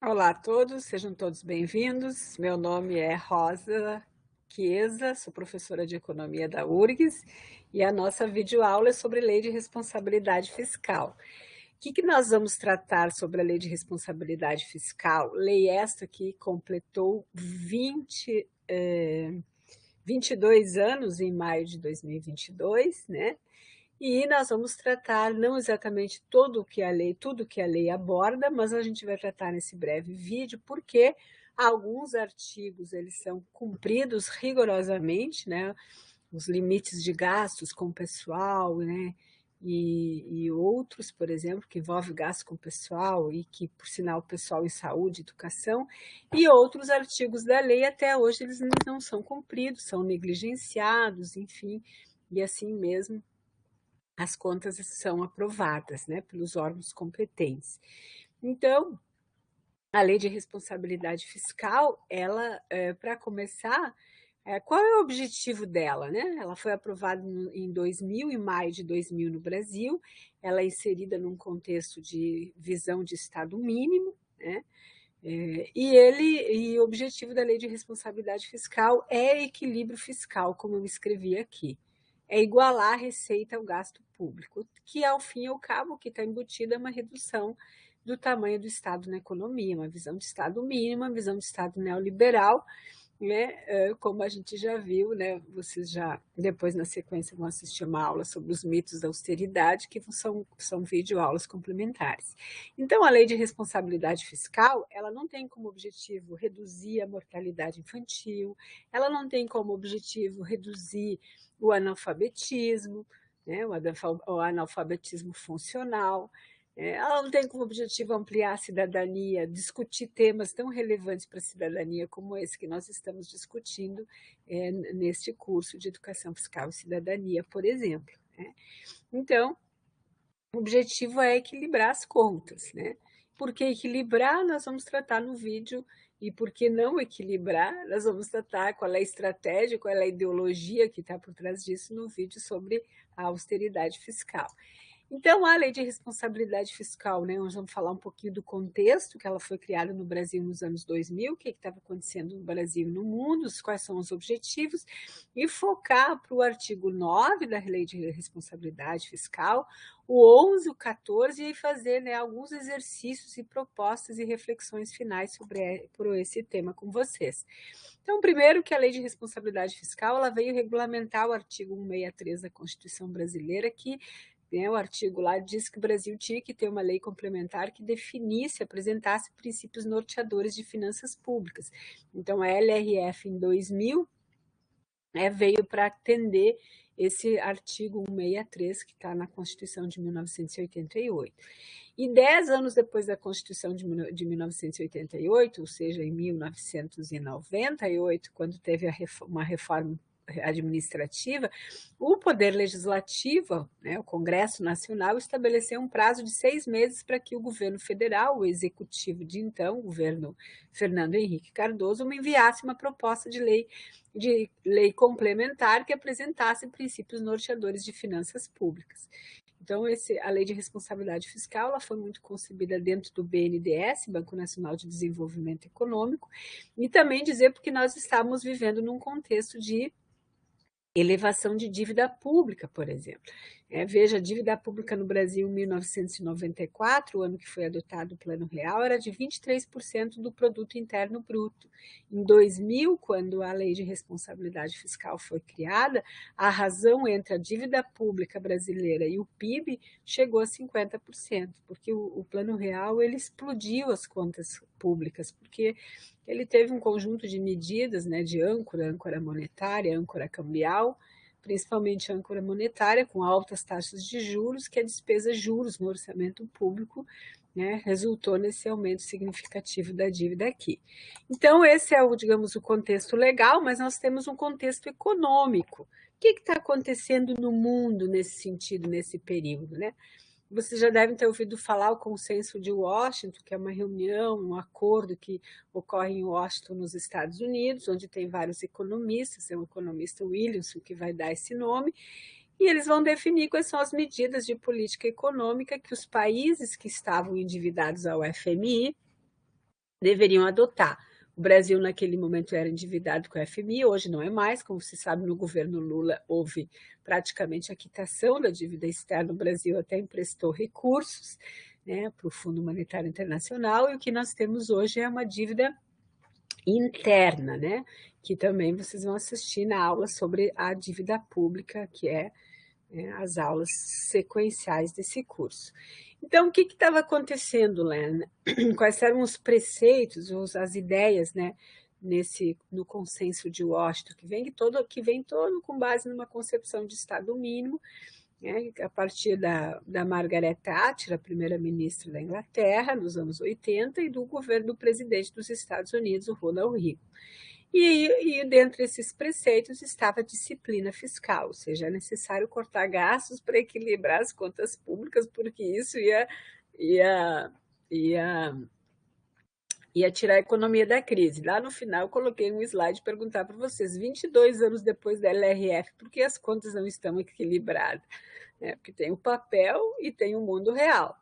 Olá a todos, sejam todos bem-vindos. Meu nome é Rosa Chiesa, sou professora de Economia da URGS e a nossa videoaula é sobre Lei de Responsabilidade Fiscal. O que nós vamos tratar sobre a Lei de Responsabilidade Fiscal? Lei esta que completou 22 anos em maio de 2022, né? E nós vamos tratar não exatamente tudo que a lei aborda, mas a gente vai tratar nesse breve vídeo porque alguns artigos eles são cumpridos rigorosamente, né? Os limites de gastos com o pessoal, né? E outros, por exemplo, que envolvem gasto com o pessoal e que, por sinal, pessoal em saúde, educação, e outros artigos da lei até hoje eles não são cumpridos, são negligenciados, enfim, e assim mesmo as contas são aprovadas, né, pelos órgãos competentes. Então, a lei de responsabilidade fiscal, ela, para começar, qual é o objetivo dela, né? Ela foi aprovada em 2000, em maio de 2000 no Brasil, ela é inserida num contexto de visão de Estado mínimo, né? E o objetivo da lei de responsabilidade fiscal é equilíbrio fiscal, como eu escrevi aqui. É igualar a receita ao gasto público, que ao fim e ao cabo, o que está embutido é uma redução do tamanho do Estado na economia, uma visão de Estado mínimo, uma visão de Estado neoliberal, né? Como a gente já viu, né? Vocês já depois na sequência vão assistir uma aula sobre os mitos da austeridade, que são videoaulas complementares. Então, a lei de responsabilidade fiscal, ela não tem como objetivo reduzir a mortalidade infantil, ela não tem como objetivo reduzir o analfabetismo, né? O analfabetismo funcional. Ela não tem como objetivo ampliar a cidadania, discutir temas tão relevantes para a cidadania como esse que nós estamos discutindo neste curso de Educação Fiscal e Cidadania, por exemplo. Né? Então, o objetivo é equilibrar as contas. Né? Por que equilibrar, nós vamos tratar no vídeo, e por que não equilibrar, nós vamos tratar qual é a estratégia, qual é a ideologia que está por trás disso no vídeo sobre a austeridade fiscal. Então, a lei de responsabilidade fiscal, né, nós vamos falar um pouquinho do contexto que ela foi criada no Brasil nos anos 2000, o que estava acontecendo no Brasil e no mundo, quais são os objetivos, e focar para o artigo 9 da lei de responsabilidade fiscal, o 11, o 14, e fazer, né, alguns exercícios e propostas e reflexões finais por esse tema com vocês. Então, primeiro que a lei de responsabilidade fiscal ela veio regulamentar o artigo 163 da Constituição Brasileira, que o artigo lá diz que o Brasil tinha que ter uma lei complementar que definisse, apresentasse princípios norteadores de finanças públicas. Então, a LRF em 2000 veio para atender esse artigo 163 que está na Constituição de 1988. E 10 anos depois da Constituição de 1988, ou seja, em 1998, quando teve uma reforma administrativa, o Poder Legislativo, né, o Congresso Nacional, estabeleceu um prazo de 6 meses para que o governo federal, o executivo de então, o governo Fernando Henrique Cardoso, enviasse uma proposta de lei complementar que apresentasse princípios norteadores de finanças públicas. Então, a lei de responsabilidade fiscal ela foi muito concebida dentro do BNDES, Banco Nacional de Desenvolvimento Econômico, e também dizer porque nós estamos vivendo num contexto de elevação de dívida pública, por exemplo. Veja, a dívida pública no Brasil em 1994, o ano que foi adotado o Plano Real, era de 23% do produto interno bruto. Em 2000, quando a Lei de Responsabilidade Fiscal foi criada, a razão entre a dívida pública brasileira e o PIB chegou a 50%, porque o Plano Real ele explodiu as contas públicas, porque ele teve um conjunto de medidas, né, de âncora monetária, âncora cambial, principalmente âncora monetária, com altas taxas de juros, que a despesa juros no orçamento público, né, resultou nesse aumento significativo da dívida aqui. Então, esse é digamos, o contexto legal, mas nós temos um contexto econômico. O que está acontecendo no mundo nesse sentido, nesse período, né? Vocês já devem ter ouvido falar o Consenso de Washington, que é uma reunião, um acordo que ocorre em Washington, nos Estados Unidos, onde tem vários economistas, é o economista Williamson que vai dar esse nome, e eles vão definir quais são as medidas de política econômica que os países que estavam endividados ao FMI deveriam adotar. O Brasil, naquele momento, era endividado com a FMI, hoje não é mais. Como se sabe, no governo Lula houve praticamente a quitação da dívida externa. O Brasil até emprestou recursos, né, para o Fundo Monetário Internacional, e o que nós temos hoje é uma dívida interna, né, que também vocês vão assistir na aula sobre a dívida pública, que é as aulas sequenciais desse curso. Então, o que estava acontecendo, Lena? Quais eram os preceitos, as ideias, né, no consenso de Washington, que vem todo com base numa concepção de Estado mínimo, né, a partir da Margaret Thatcher, a primeira-ministra da Inglaterra, nos anos 80, e do governo do presidente dos Estados Unidos, o Ronald Reagan. E dentre esses preceitos estava a disciplina fiscal, ou seja, é necessário cortar gastos para equilibrar as contas públicas, porque isso ia, ia tirar a economia da crise. Lá no final eu coloquei um slide para perguntar para vocês, 22 anos depois da LRF, por que as contas não estão equilibradas? Porque tem o papel e tem o mundo real.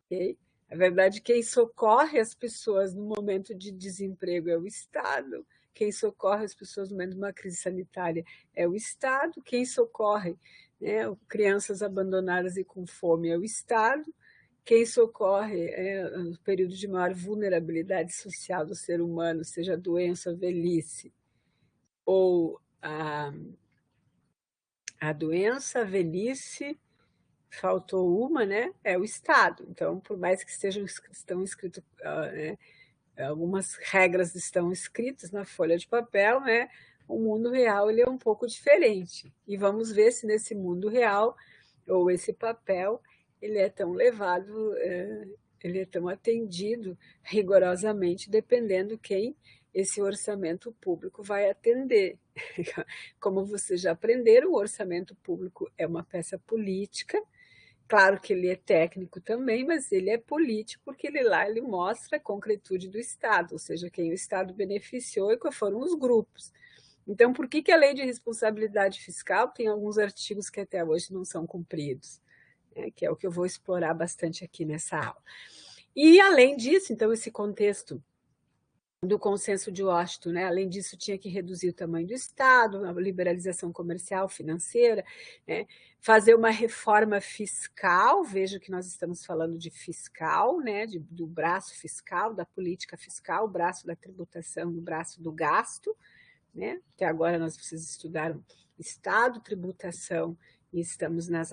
Okay? Na verdade, quem socorre as pessoas no momento de desemprego é o Estado, quem socorre as pessoas no momento de uma crise sanitária é o Estado, quem socorre, né, crianças abandonadas e com fome é o Estado, quem socorre no período de maior vulnerabilidade social do ser humano, seja doença, velhice, ou a doença, a velhice, faltou uma, né? É o Estado. Então, por mais que estão escritos, né, algumas regras estão escritas na folha de papel, né? O mundo real ele é um pouco diferente. E vamos ver se nesse mundo real, ou esse papel, ele é tão levado, ele é tão atendido rigorosamente, dependendo quem esse orçamento público vai atender. Como vocês já aprenderam, o orçamento público é uma peça política. Claro que ele é técnico também, mas ele é político, porque ele mostra a concretude do Estado, ou seja, quem o Estado beneficiou e quais foram os grupos. Então, por que a lei de responsabilidade fiscal tem alguns artigos que até hoje não são cumpridos? Que é o que eu vou explorar bastante aqui nessa aula. E, além disso, então, esse contexto do consenso de Washington, né? Além disso, tinha que reduzir o tamanho do Estado, a liberalização comercial, financeira, né? Fazer uma reforma fiscal, veja que nós estamos falando de fiscal, né? Do braço fiscal, da política fiscal, o braço da tributação, o braço do gasto, né? Até agora vocês estudaram Estado, tributação, e estamos na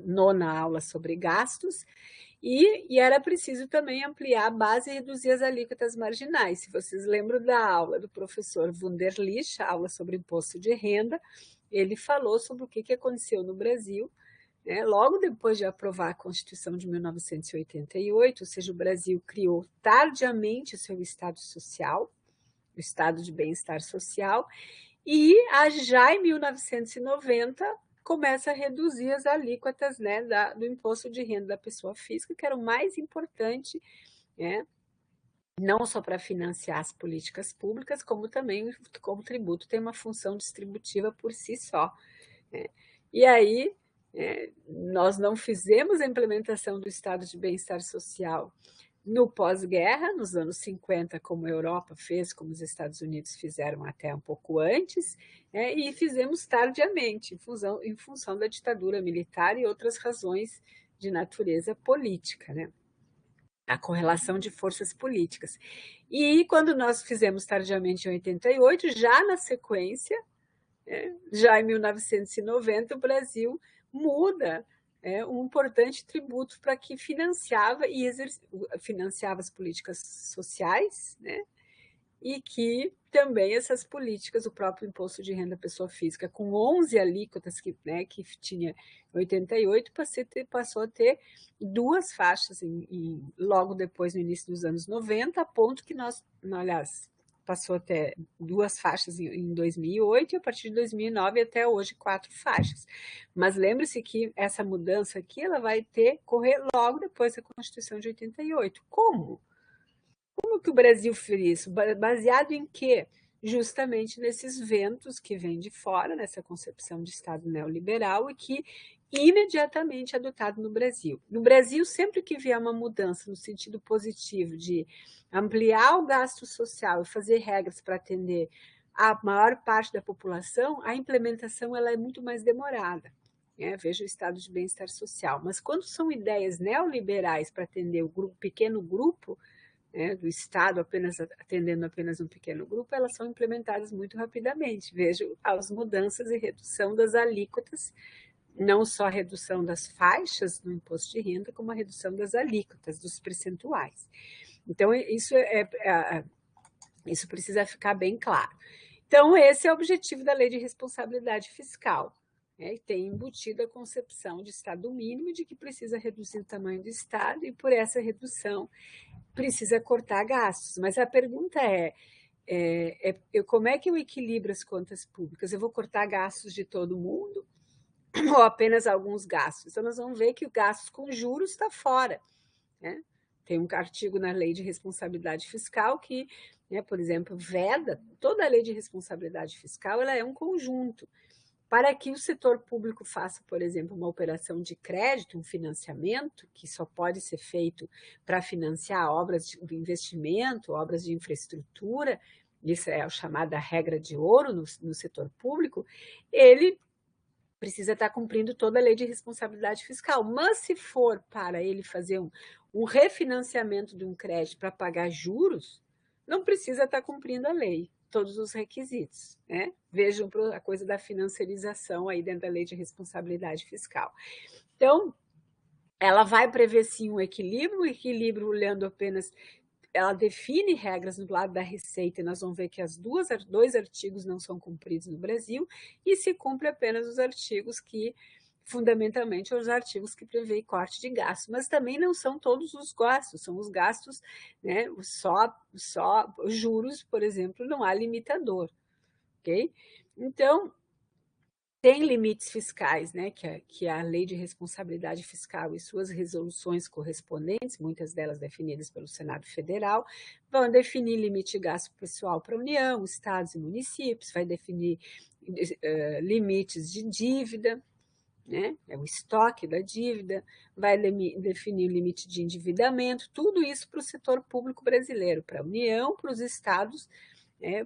nona aula sobre gastos. E era preciso também ampliar a base e reduzir as alíquotas marginais. Se vocês lembram da aula do professor Wunderlich, a aula sobre imposto de renda, ele falou sobre o que aconteceu no Brasil, né? Logo depois de aprovar a Constituição de 1988, ou seja, o Brasil criou tardiamente o seu Estado Social, o Estado de Bem-Estar Social, e já em 1990 começa a reduzir as alíquotas, né, do imposto de renda da pessoa física, que era o mais importante, né, não só para financiar as políticas públicas, como também como tributo tem uma função distributiva por si só. Né? E aí nós não fizemos a implementação do Estado de Bem-Estar Social no pós-guerra, nos anos 50, como a Europa fez, como os Estados Unidos fizeram até um pouco antes, e fizemos tardiamente, em função da ditadura militar e outras razões de natureza política, né? A correlação de forças políticas. E quando nós fizemos tardiamente em 88, já na sequência, já em 1990, o Brasil muda um importante tributo para que financiava as políticas sociais, né? E que também essas políticas, o próprio imposto de renda pessoa física, com 11 alíquotas que tinha em 88, passou a ter duas faixas logo depois, no início dos anos 90, a ponto que aliás, passou até duas faixas em 2008 e a partir de 2009 até hoje 4 faixas. Mas lembre-se que essa mudança aqui ela vai correr logo depois da Constituição de 88. Como? Como que o Brasil fez isso? Baseado em quê? Justamente nesses ventos que vêm de fora, nessa concepção de Estado neoliberal e que imediatamente adotado no Brasil. No Brasil, sempre que vier uma mudança no sentido positivo de ampliar o gasto social e fazer regras para atender a maior parte da população, a implementação ela é muito mais demorada. Veja o estado de bem-estar social. Mas quando são ideias neoliberais para atender o pequeno grupo, do Estado atendendo apenas um pequeno grupo, elas são implementadas muito rapidamente. Vejo as mudanças e redução das alíquotas, não só a redução das faixas no imposto de renda, como a redução das alíquotas, dos percentuais. Então, isso precisa ficar bem claro. Então, esse é o objetivo da Lei de Responsabilidade Fiscal. E tem embutido a concepção de Estado mínimo, de que precisa reduzir o tamanho do Estado, e por essa redução precisa cortar gastos. Mas a pergunta como é que eu equilibro as contas públicas? Eu vou cortar gastos de todo mundo ou apenas alguns gastos? Então, nós vamos ver que o gasto com juros está fora. Tem um artigo na Lei de Responsabilidade Fiscal que, por exemplo, veda toda a Lei de Responsabilidade Fiscal, ela é um conjunto. Para que o setor público faça, por exemplo, uma operação de crédito, um financiamento, que só pode ser feito para financiar obras de investimento, obras de infraestrutura, isso é a chamada regra de ouro no setor público, ele precisa estar cumprindo toda a Lei de Responsabilidade Fiscal. Mas se for para ele fazer um refinanciamento de um crédito para pagar juros, não precisa estar cumprindo a lei, todos os requisitos. Vejam a coisa da financiarização aí dentro da Lei de Responsabilidade Fiscal. Então, ela vai prever sim um equilíbrio olhando apenas, ela define regras no lado da receita, e nós vamos ver que dois artigos não são cumpridos no Brasil, e se cumpre apenas os artigos que, fundamentalmente, os artigos que prevêem corte de gastos, mas também não são todos os gastos, são os gastos, só juros, por exemplo, não há limitador, ok? Então, tem limites fiscais, que a Lei de Responsabilidade Fiscal e suas resoluções correspondentes, muitas delas definidas pelo Senado Federal, vão definir limite de gasto pessoal para a União, estados e municípios, vai definir limites de dívida, é o estoque da dívida, vai definir o limite de endividamento, tudo isso para o setor público brasileiro, para a União, para os estados,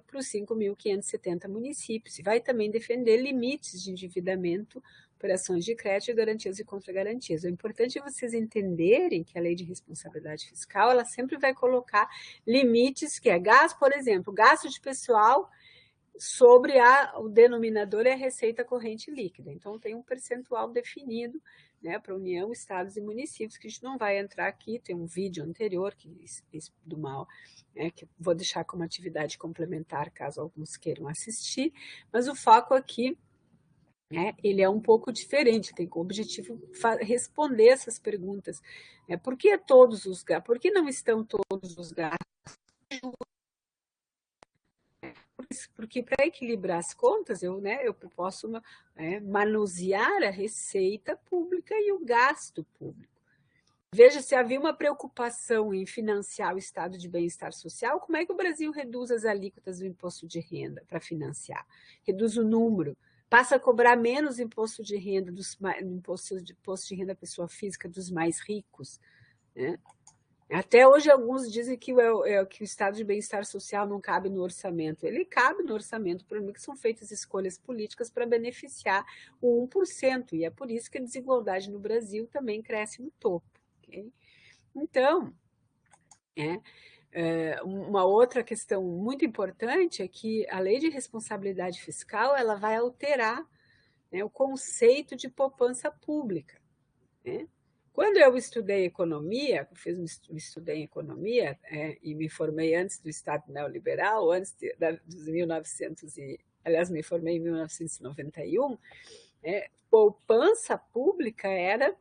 para os 5.570 municípios, e vai também defender limites de endividamento, operações de crédito, garantias e contra-garantias. O importante é vocês entenderem que a Lei de Responsabilidade Fiscal, ela sempre vai colocar limites, que é gasto, por exemplo, gasto de pessoal sobre o denominador é a receita corrente líquida. Então, tem um percentual definido, para a União, estados e municípios, que a gente não vai entrar aqui, tem um vídeo anterior do mal, que vou deixar como atividade complementar, caso alguns queiram assistir, mas o foco aqui, ele é um pouco diferente, tem como objetivo responder essas perguntas. Por que por que não estão todos os gastos? Porque para equilibrar as contas, eu posso manusear a receita pública e o gasto público. Veja, se havia uma preocupação em financiar o estado de bem-estar social, como é que o Brasil reduz as alíquotas do imposto de renda para financiar? Reduz o número, passa a cobrar menos imposto de renda, imposto de renda pessoa física dos mais ricos, Até hoje, alguns dizem que o estado de bem-estar social não cabe no orçamento. Ele cabe no orçamento, por mim, que são feitas escolhas políticas para beneficiar o 1%, e é por isso que a desigualdade no Brasil também cresce no topo. Okay? Então, uma outra questão muito importante é que a Lei de Responsabilidade Fiscal ela vai alterar o conceito de poupança pública. Quando eu estudei economia, estudei em economia e me formei antes do Estado neoliberal, antes dos 1900 aliás, me formei em 1991, poupança pública era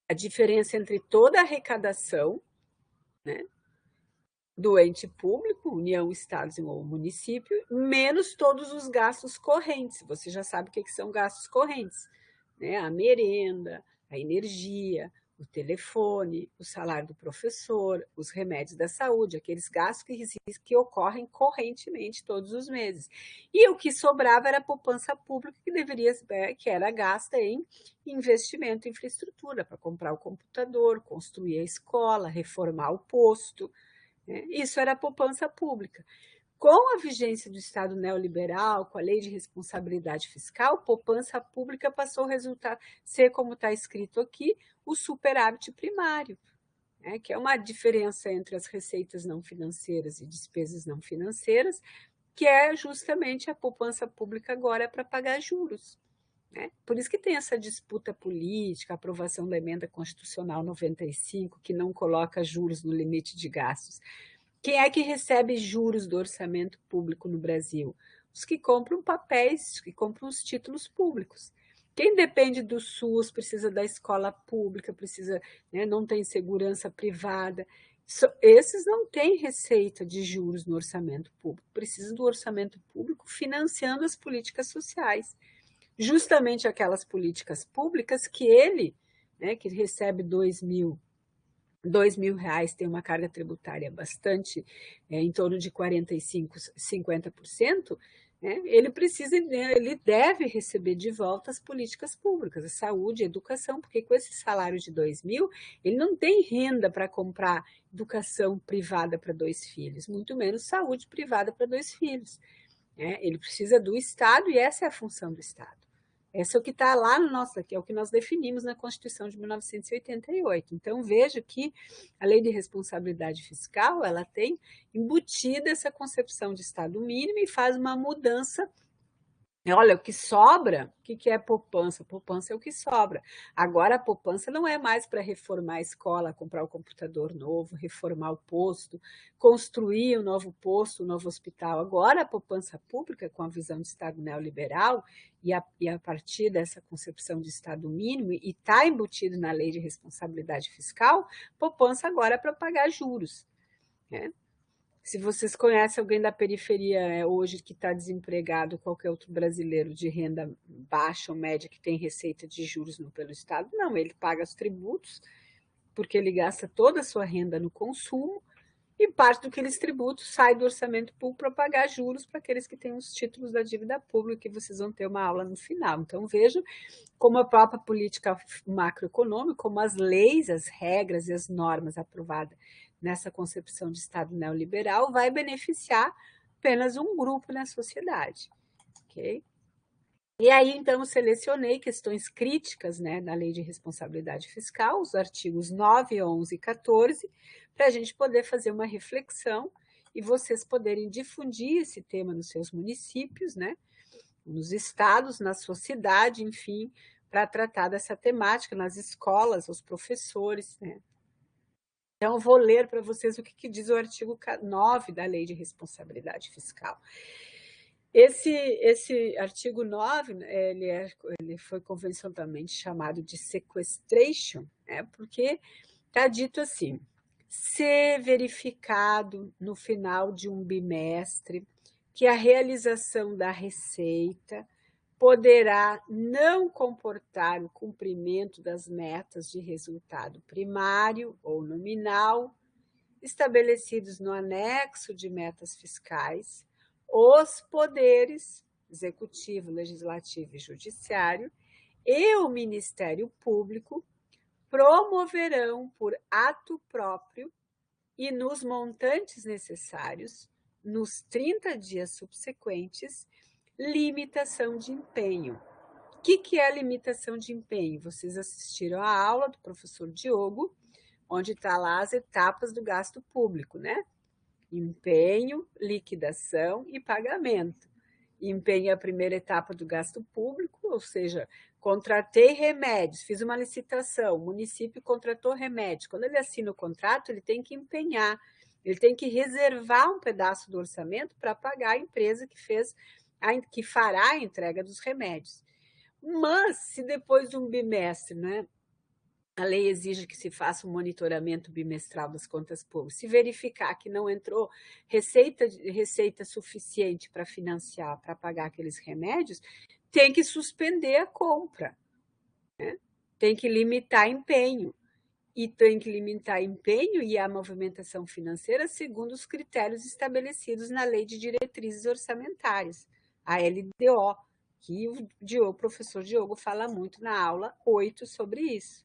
a diferença entre toda a arrecadação, do ente público, União, Estados ou município, menos todos os gastos correntes. Você já sabe o que são gastos correntes, a merenda, a energia, o telefone, o salário do professor, os remédios da saúde, aqueles gastos que ocorrem correntemente todos os meses. E o que sobrava era a poupança pública, que era gasta em investimento em infraestrutura, para comprar o computador, construir a escola, reformar o posto, né? Isso era a poupança pública. Com a vigência do Estado neoliberal, com a lei de responsabilidade fiscal, poupança pública passou a ser, como está escrito aqui, o superávit primário, né, que é uma diferença entre as receitas não financeiras e despesas não financeiras, que é justamente a poupança pública agora para pagar juros. Né? Por isso que tem essa disputa política, a aprovação da emenda constitucional 95, que não coloca juros no limite de gastos. Quem é que recebe juros do orçamento público no Brasil? Os que compram papéis, os que compram os títulos públicos. Quem depende do SUS precisa da escola pública, precisa, né, não tem segurança privada. Esses não têm receita de juros no orçamento público, precisam do orçamento público financiando as políticas sociais. Justamente aquelas políticas públicas que ele, né, que recebe R$ 2.000, tem uma carga tributária bastante, em torno de 45%, 50%, né? Ele deve receber de volta as políticas públicas, a saúde, a educação, porque com esse salário de 2.000, ele não tem renda para comprar educação privada para 2 filhos, muito menos saúde privada para 2 filhos. Né? Ele precisa do Estado e essa é a função do Estado. Esse é o que está lá no nosso, que é o que nós definimos na Constituição de 1988. Então, vejo que a Lei de Responsabilidade Fiscal, ela tem embutida essa concepção de Estado mínimo e faz uma mudança. Olha, o que sobra, o que é poupança? Poupança é o que sobra. Agora, a poupança não é mais para reformar a escola, comprar um computador novo, reformar o posto, construir um novo posto, um novo hospital. Agora, a poupança pública, com a visão de Estado neoliberal e a partir dessa concepção de Estado mínimo, e está embutido na Lei de Responsabilidade Fiscal, poupança agora é para pagar juros, né? Se vocês conhecem alguém da periferia hoje que está desempregado, qualquer outro brasileiro de renda baixa ou média que tem receita de juros pelo Estado, não, ele paga os tributos, porque ele gasta toda a sua renda no consumo, e parte daqueles tributos sai do orçamento público para pagar juros para aqueles que têm os títulos da dívida pública, que vocês vão ter uma aula no final. Então, vejam como a própria política macroeconômica, como as leis, as regras e as normas aprovadas nessa concepção de Estado neoliberal vai beneficiar apenas um grupo na sociedade. Ok? E aí, então, selecionei questões críticas, né, da Lei de Responsabilidade Fiscal, os artigos 9, 11 e 14, para a gente poder fazer uma reflexão e vocês poderem difundir esse tema nos seus municípios, né, nos estados, na sua cidade, enfim, para tratar dessa temática nas escolas, os professores, né. Então, eu vou ler para vocês o que diz o artigo 9 da Lei de Responsabilidade Fiscal. Esse artigo 9, ele foi convencionalmente chamado de sequestration, né, porque está dito assim: se verificado no final de um bimestre que a realização da receita poderá não comportar o cumprimento das metas de resultado primário ou nominal estabelecidos no anexo de metas fiscais, os poderes executivo, legislativo e judiciário e o Ministério Público promoverão por ato próprio e nos montantes necessários, nos 30 dias subsequentes, limitação de empenho. O que é a limitação de empenho? Vocês assistiram à aula do professor Diogo, onde está lá as etapas do gasto público, né? Empenho, liquidação e pagamento. Empenho é a primeira etapa do gasto público, ou seja, contratei remédios, fiz uma licitação, o município contratou remédios. Quando ele assina o contrato, ele tem que empenhar, ele tem que reservar um pedaço do orçamento para pagar a empresa que fará a entrega dos remédios. Mas, se depois de um bimestre, né, a lei exige que se faça um monitoramento bimestral das contas públicas, se verificar que não entrou receita suficiente para financiar, para pagar aqueles remédios, tem que suspender a compra, né? Tem que limitar empenho. e tem que limitar empenho e a movimentação financeira segundo os critérios estabelecidos na Lei de Diretrizes Orçamentárias, a LDO, que o professor Diogo fala muito na aula 8 sobre isso.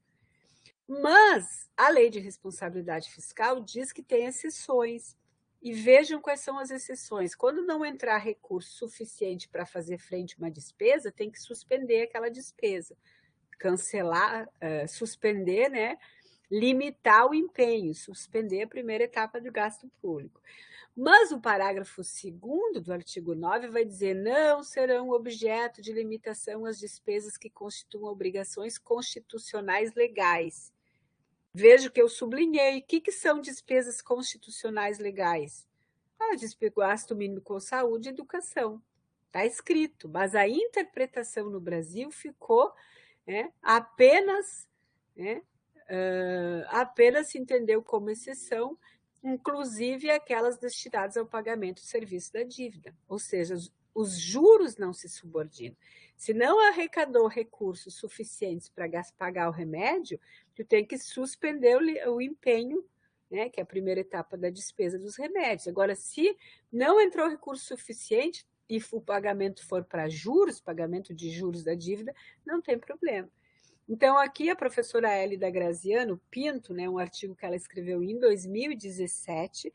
Mas a Lei de Responsabilidade Fiscal diz que tem exceções. E vejam quais são as exceções. Quando não entrar recurso suficiente para fazer frente a uma despesa, tem que suspender aquela despesa. Cancelar, suspender, né? Limitar o empenho, suspender a primeira etapa do gasto público. Mas o parágrafo 2º do artigo 9 vai dizer: não serão objeto de limitação as despesas que constituam obrigações constitucionais legais. Veja que eu sublinhei. O que são despesas constitucionais legais? Gasto mínimo com saúde e educação. Está escrito, mas a interpretação no Brasil ficou apenas se entendeu como exceção, inclusive aquelas destinadas ao pagamento do serviço da dívida. Ou seja, os juros não se subordinam. Se não arrecadou recursos suficientes para pagar o remédio, tu tem que suspender o empenho, né, que é a primeira etapa da despesa dos remédios. Agora, se não entrou recurso suficiente e o pagamento for para juros, pagamento de juros da dívida, não tem problema. Então, aqui a professora Hélida Graziano Pinto, né, um artigo que ela escreveu em 2017,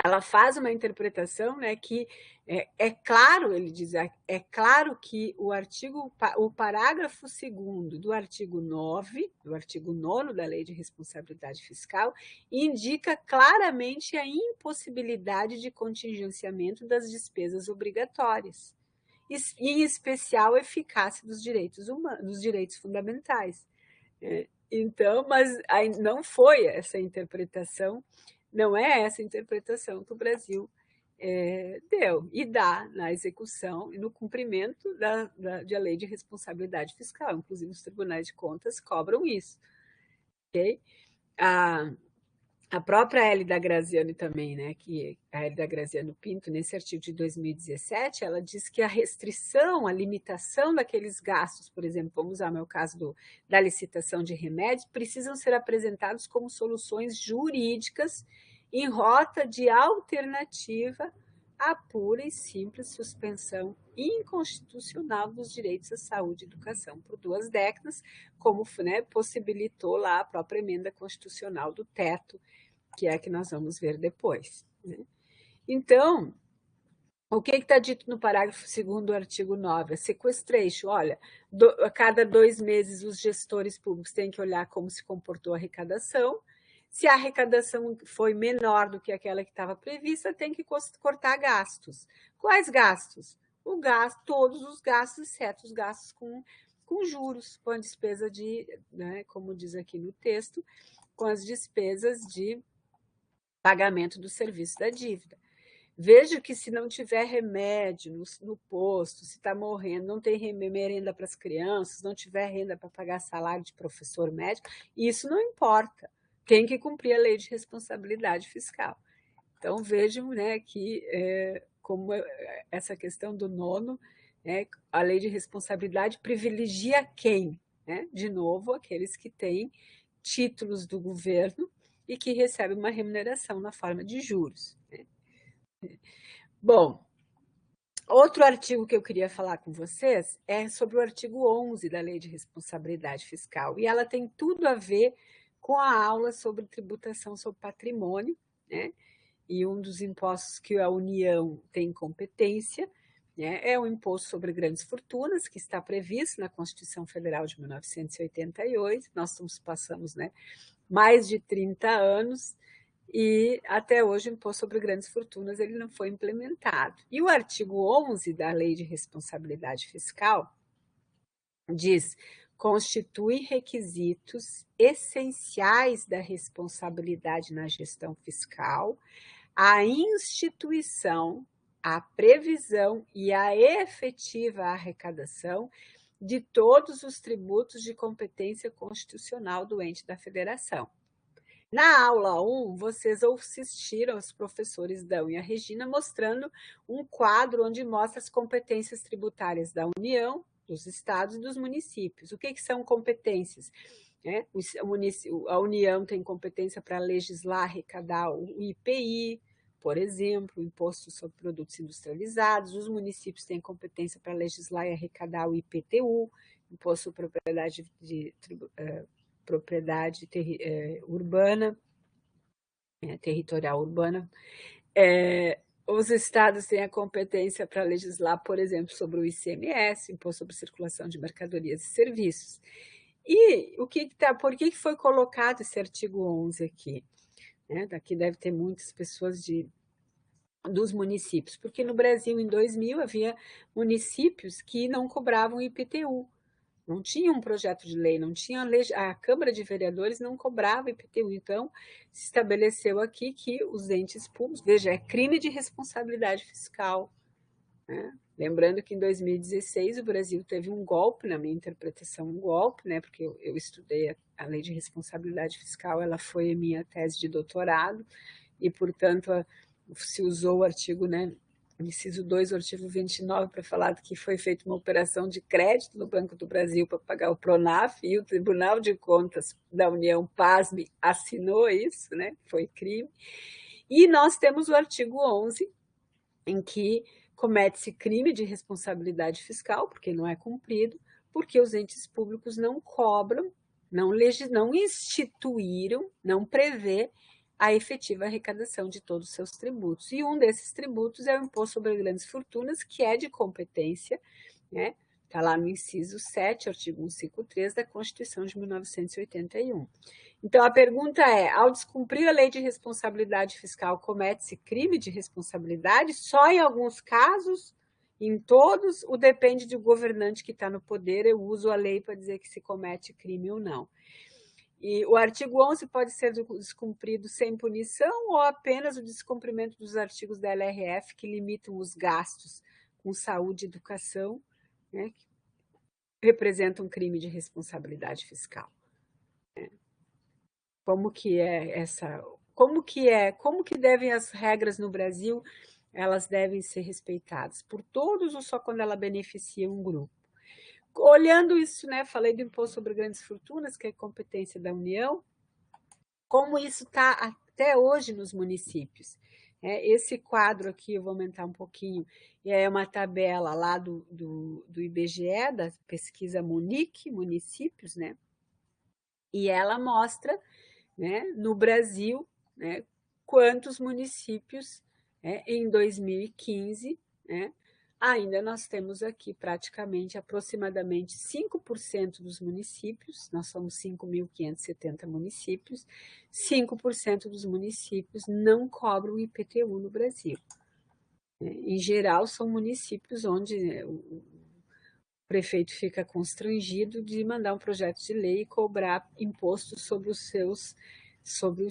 ela faz uma interpretação, né, que é claro, ele diz, é claro que o parágrafo 2º do artigo 9, do artigo 9º da Lei de Responsabilidade Fiscal, indica claramente a impossibilidade de contingenciamento das despesas obrigatórias, em especial a eficácia dos direitos humanos, dos direitos fundamentais. Então, mas não foi essa interpretação, não é essa interpretação que o Brasil deu e dá na execução e no cumprimento da Lei de Responsabilidade Fiscal. Inclusive, os tribunais de contas cobram isso. Okay? A própria Hélida Graziano também, né, que a Hélida Graziano Pinto, nesse artigo de 2017, ela diz que a restrição, a limitação daqueles gastos, por exemplo, vamos usar o meu caso da licitação de remédios, precisam ser apresentados como soluções jurídicas em rota de alternativa à pura e simples suspensão inconstitucional dos direitos à saúde e educação por 2 décadas, como, né, possibilitou lá a própria emenda constitucional do teto, que é a que nós vamos ver depois. Né? Então, o que está dito no parágrafo 2º do artigo 9? A sequestration, olha, a cada 2 meses os gestores públicos têm que olhar como se comportou a arrecadação. Se a arrecadação foi menor do que aquela que estava prevista, tem que cortar gastos. Quais gastos? Todos os gastos, exceto os gastos com juros, com a despesa de, né, como diz aqui no texto, com as despesas de pagamento do serviço da dívida. Veja que se não tiver remédio no posto, se está morrendo, não tem merenda para as crianças, não tiver renda para pagar salário de professor médico, isso não importa. Tem que cumprir a Lei de Responsabilidade Fiscal. Então, vejam, né, que como essa questão do 9º, a Lei de Responsabilidade privilegia quem? Né? De novo, aqueles que têm títulos do governo e que recebem uma remuneração na forma de juros. Né? Bom, outro artigo que eu queria falar com vocês é sobre o artigo 11 da Lei de Responsabilidade Fiscal, e ela tem tudo a ver com a aula sobre tributação sobre patrimônio, né? E um dos impostos que a União tem competência, né, é o imposto sobre grandes fortunas, que está previsto na Constituição Federal de 1988. Nós passamos, né, mais de 30 anos e até hoje o imposto sobre grandes fortunas ele não foi implementado. E o artigo 11 da Lei de Responsabilidade Fiscal diz: constitui requisitos essenciais da responsabilidade na gestão fiscal a instituição, a previsão e a efetiva arrecadação de todos os tributos de competência constitucional do ente da federação. Na aula 1, vocês assistiram os professores Dão e a Regina mostrando um quadro onde mostra as competências tributárias da União, dos estados e dos municípios. O que são competências? né? A União tem competência para legislar, arrecadar o IPI, por exemplo, o Imposto sobre Produtos Industrializados. Os municípios têm competência para legislar e arrecadar o IPTU, Imposto sobre Propriedade Urbana, Territorial Urbana. Os estados têm a competência para legislar, por exemplo, sobre o ICMS, Imposto sobre Circulação de Mercadorias e Serviços. E por que foi colocado esse artigo 11 aqui? Daqui deve ter muitas pessoas dos municípios, porque no Brasil, em 2000, havia municípios que não cobravam IPTU. Não tinha um projeto de lei, não tinha a Câmara de Vereadores não cobrava IPTU. Então, se estabeleceu aqui que os entes públicos, veja, é crime de responsabilidade fiscal, né? Lembrando que em 2016 o Brasil teve um golpe, na minha interpretação, um golpe, né? Porque eu estudei a lei de responsabilidade fiscal, ela foi a minha tese de doutorado, e, portanto, se usou o artigo, né? Inciso 2, o artigo 29, para falar que foi feita uma operação de crédito no Banco do Brasil para pagar o PRONAF, e o Tribunal de Contas da União, pasme, assinou isso, né? Foi crime. E nós temos o artigo 11, em que comete-se crime de responsabilidade fiscal, porque não é cumprido, porque os entes públicos não cobram, não instituíram, não prevê a efetiva arrecadação de todos os seus tributos. E um desses tributos é o Imposto sobre Grandes Fortunas, que é de competência, né? Está lá no inciso 7, artigo 153 da Constituição de 1981. Então, a pergunta é, ao descumprir a lei de responsabilidade fiscal, comete-se crime de responsabilidade? Só em alguns casos? Em todos? Ou depende do governante que está no poder? Eu uso a lei para dizer que se comete crime ou não. E o artigo 11 pode ser descumprido sem punição ou apenas o descumprimento dos artigos da LRF que limitam os gastos com saúde e educação, né, que representam um crime de responsabilidade fiscal. Como que devem as regras no Brasil, elas devem ser respeitadas por todos ou só quando ela beneficia um grupo? Olhando isso, né, falei do Imposto sobre Grandes Fortunas, que é competência da União, como isso está até hoje nos municípios. Esse quadro aqui, eu vou aumentar um pouquinho, é uma tabela lá do IBGE, da pesquisa Munic, municípios, né? E ela mostra, né, no Brasil, né, quantos municípios, em 2015, né, ainda nós temos aqui praticamente aproximadamente 5% dos municípios, nós somos 5.570 municípios, 5% dos municípios não cobram IPTU no Brasil. Em geral, são municípios onde, né, o prefeito fica constrangido de mandar um projeto de lei e cobrar imposto sobre os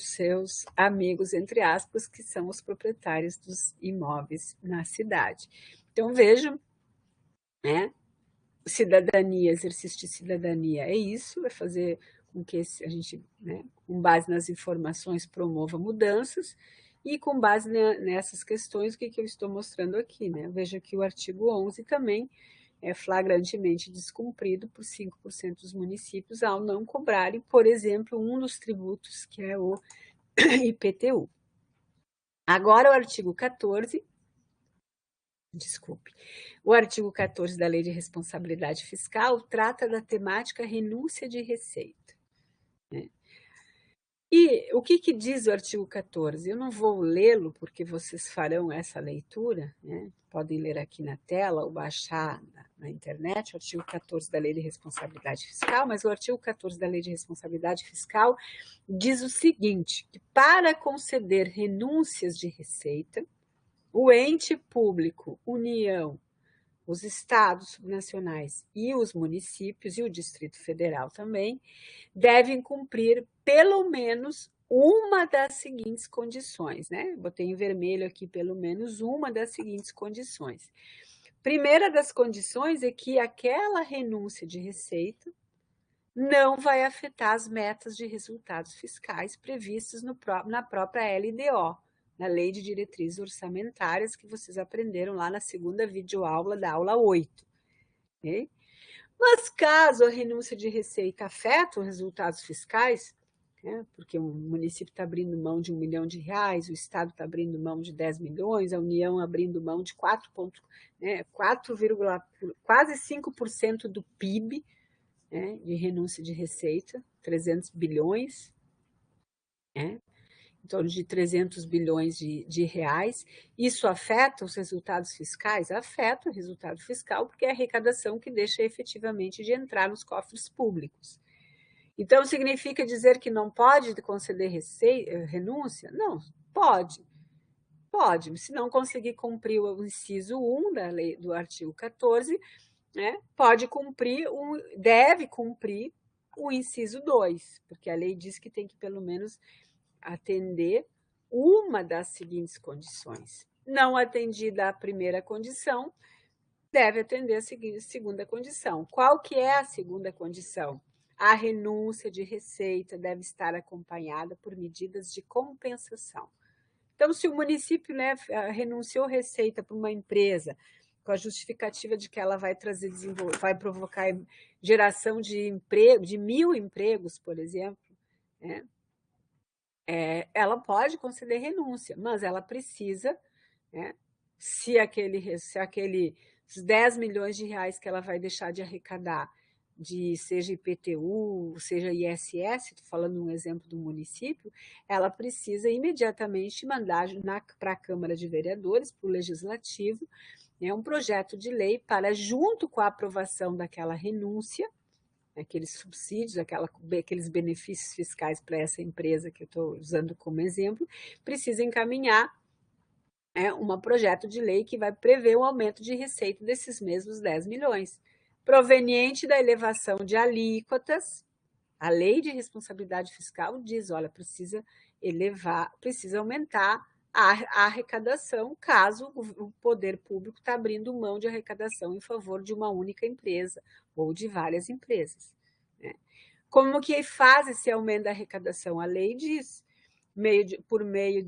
seus amigos, entre aspas, que são os proprietários dos imóveis na cidade. Então, vejam, né? Cidadania, exercício de cidadania é isso, é fazer com que a gente, né, com base nas informações, promova mudanças, e com base nessas questões, o que eu estou mostrando aqui, né? Veja que o artigo 11 também é flagrantemente descumprido por 5% dos municípios ao não cobrarem, por exemplo, um dos tributos, que é o IPTU. Agora, o artigo 14, o artigo 14 da Lei de Responsabilidade Fiscal trata da temática renúncia de receita, né? E o que diz o artigo 14? Eu não vou lê-lo, porque vocês farão essa leitura, né? Podem ler aqui na tela ou baixar na internet, o artigo 14 da Lei de Responsabilidade Fiscal, mas o artigo 14 da Lei de Responsabilidade Fiscal diz o seguinte, que para conceder renúncias de receita, o ente público, União, os estados subnacionais e os municípios, e o Distrito Federal também, devem cumprir pelo menos uma das seguintes condições, né? Botei em vermelho aqui pelo menos uma das seguintes condições. Primeira das condições é que aquela renúncia de receita não vai afetar as metas de resultados fiscais previstas na própria LDO, na Lei de Diretrizes Orçamentárias, que vocês aprenderam lá na segunda videoaula da aula 8. Okay? Mas caso a renúncia de receita afete os resultados fiscais, né, porque o município está abrindo mão de R$ 1 milhão, o Estado está abrindo mão de 10 milhões, a União abrindo mão de 4, quase 5% do PIB, né, de renúncia de receita, 300 bilhões, né, em torno de 300 bilhões de reais. Isso afeta os resultados fiscais? Afeta o resultado fiscal, porque é a arrecadação que deixa efetivamente de entrar nos cofres públicos. Então, significa dizer que não pode conceder renúncia? Não, pode. Pode, se não conseguir cumprir o inciso 1 da lei, do artigo 14, né, deve cumprir o inciso 2, porque a lei diz que tem que, pelo menos, atender uma das seguintes condições. Não atendida a primeira condição, deve atender a segunda condição. Qual que é a segunda condição? A renúncia de receita deve estar acompanhada por medidas de compensação. Então, se o município, né, renunciou receita para uma empresa com a justificativa de que ela vai provocar geração de emprego, de 1.000 empregos, por exemplo, né, ela pode conceder renúncia, mas ela precisa, né, se aqueles 10 milhões de reais que ela vai deixar de arrecadar, seja IPTU, seja ISS, estou falando um exemplo do município, ela precisa imediatamente mandar para a Câmara de Vereadores, para o Legislativo, né, um projeto de lei para, junto com a aprovação daquela renúncia, aqueles subsídios, aqueles benefícios fiscais para essa empresa que eu estou usando como exemplo, precisa encaminhar um projeto de lei que vai prever o aumento de receita desses mesmos 10 milhões, proveniente da elevação de alíquotas. A lei de responsabilidade fiscal diz, olha, precisa aumentar a arrecadação, caso o poder público está abrindo mão de arrecadação em favor de uma única empresa ou de várias empresas, né? Como que faz esse aumento da arrecadação? A lei diz, por meio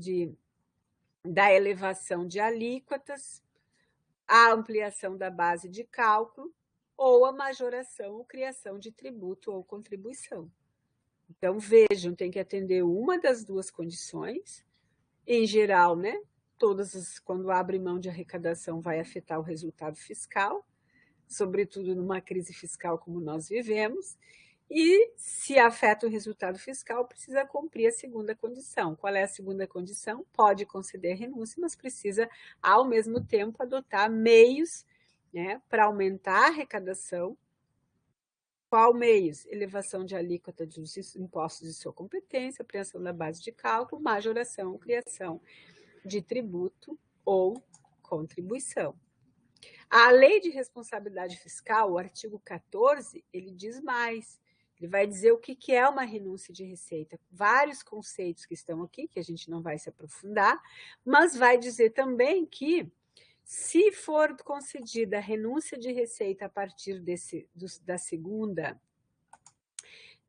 da elevação de alíquotas, a ampliação da base de cálculo ou a majoração ou criação de tributo ou contribuição. Então, vejam, tem que atender uma das duas condições. Em geral, né, quando abre mão de arrecadação, vai afetar o resultado fiscal, sobretudo numa crise fiscal como nós vivemos. E, se afeta o resultado fiscal, precisa cumprir a segunda condição. Qual é a segunda condição? Pode conceder renúncia, mas precisa, ao mesmo tempo, adotar meios, né, para aumentar a arrecadação. Qual meios? Elevação de alíquota dos impostos de sua competência, ampliação da base de cálculo, majoração, criação de tributo ou contribuição. A Lei de Responsabilidade Fiscal, o artigo 14, ele diz mais. Ele vai dizer o que é uma renúncia de receita. Vários conceitos que estão aqui, que a gente não vai se aprofundar, mas vai dizer também que, se for concedida a renúncia de receita a partir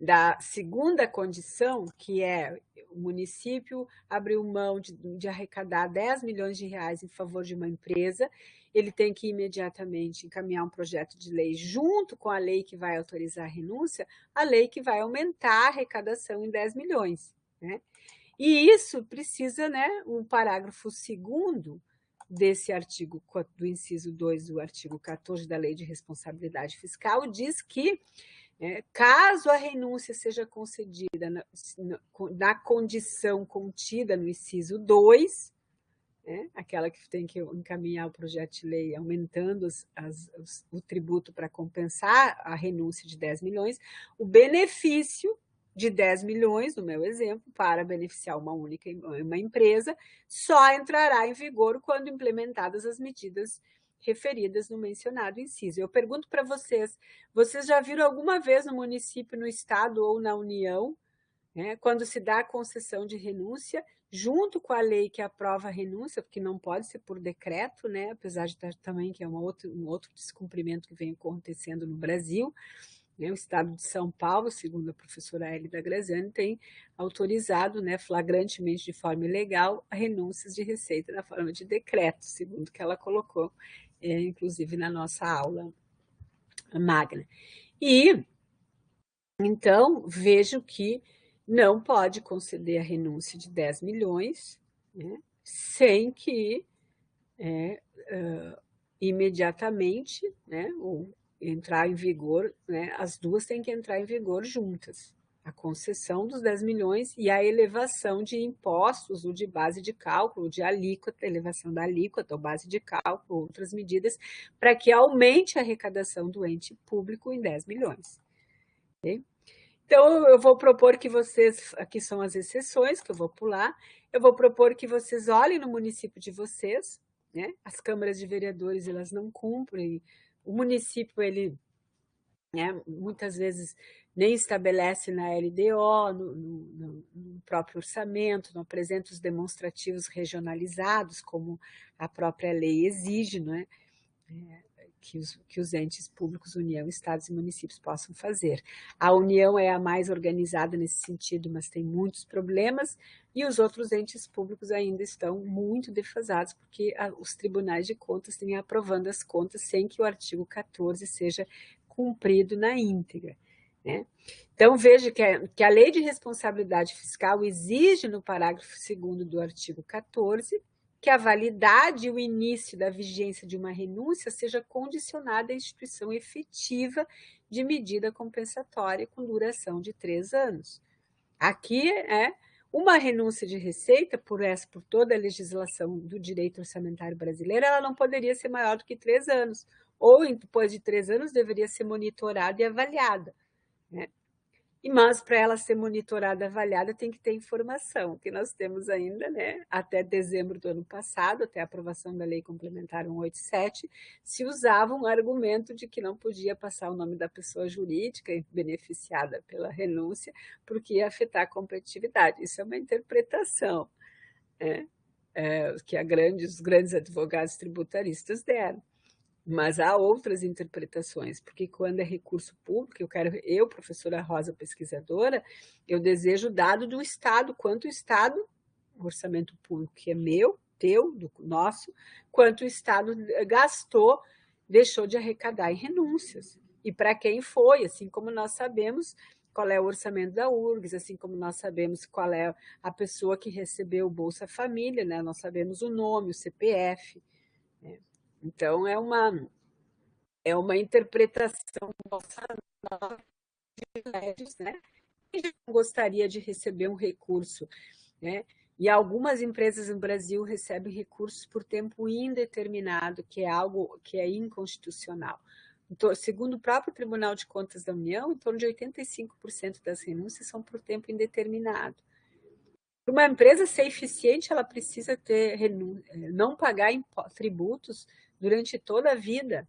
da segunda condição, que é o município abriu mão de arrecadar 10 milhões de reais em favor de uma empresa, ele tem que imediatamente encaminhar um projeto de lei junto com a lei que vai autorizar a renúncia, a lei que vai aumentar a arrecadação em 10 milhões. Né? E isso precisa, né, o parágrafo 2º desse artigo, do inciso 2 do artigo 14 da Lei de Responsabilidade Fiscal, diz que caso a renúncia seja concedida na condição contida no inciso 2, aquela que tem que encaminhar o projeto de lei aumentando o tributo para compensar a renúncia de 10 milhões, o benefício de 10 milhões, no meu exemplo, para beneficiar uma empresa, só entrará em vigor quando implementadas as medidas referidas no mencionado inciso. Eu pergunto para vocês já viram alguma vez no município, no estado ou na União, quando se dá a concessão de renúncia, junto com a lei que aprova a renúncia, porque não pode ser por decreto, né, apesar de também que é um outro descumprimento que vem acontecendo no Brasil, né, o estado de São Paulo, segundo a professora Hélida Graziani, tem autorizado, né, flagrantemente de forma ilegal, a renúncias de receita na forma de decreto, segundo que ela colocou, inclusive na nossa aula magna. E, então, vejo que não pode conceder a renúncia de 10 milhões, né, sem que imediatamente, né, ou entrar em vigor, né, as duas têm que entrar em vigor juntas. A concessão dos 10 milhões e a elevação de impostos, ou de base de cálculo, de alíquota, elevação da alíquota, ou base de cálculo, outras medidas, para que aumente a arrecadação do ente público em 10 milhões. Okay? Então, eu vou propor que vocês, aqui são as exceções, que eu vou pular, eu vou propor que vocês olhem no município de vocês, né? As câmaras de vereadores, elas não cumprem, o município, ele, né, muitas vezes nem estabelece na LDO, no próprio orçamento, não apresenta os demonstrativos regionalizados, como a própria lei exige, né? Que os entes públicos, União, Estados e municípios possam fazer. A União é a mais organizada nesse sentido, mas tem muitos problemas, e os outros entes públicos ainda estão muito defasados, porque os tribunais de contas têm aprovando as contas sem que o artigo 14 seja cumprido na íntegra, né? Então, veja que a Lei de Responsabilidade Fiscal exige, no parágrafo 2º do artigo 14, que a validade e o início da vigência de uma renúncia seja condicionada à instituição efetiva de medida compensatória com duração de 3 anos. Aqui é uma renúncia de receita, por toda a legislação do direito orçamentário brasileiro, ela não poderia ser maior do que 3 anos, ou depois de 3 anos deveria ser monitorada e avaliada, né? Mas para ela ser monitorada, avaliada, tem que ter informação, que nós temos ainda, né, até dezembro do ano passado, até a aprovação da Lei Complementar 187, se usava um argumento de que não podia passar o nome da pessoa jurídica beneficiada pela renúncia, porque ia afetar a competitividade. Isso é uma interpretação, né, que os grandes advogados tributaristas deram. Mas há outras interpretações, porque quando é recurso público, eu, professora Rosa, pesquisadora, eu desejo dado do Estado, quanto o Estado, o orçamento público que é meu, teu, do nosso, quanto o Estado gastou, deixou de arrecadar em renúncias. E para quem foi, assim como nós sabemos qual é o orçamento da URGS, assim como nós sabemos qual é a pessoa que recebeu o Bolsa Família, né? Nós sabemos o nome, o CPF, né? Então, é uma interpretação nossa de privilégios, né? Quem gostaria de receber um recurso, né? E algumas empresas no Brasil recebem recursos por tempo indeterminado, que é algo que é inconstitucional. Então, segundo o próprio Tribunal de Contas da União, em torno de 85% das renúncias são por tempo indeterminado. Para uma empresa ser eficiente, ela precisa não pagar tributos durante toda a vida,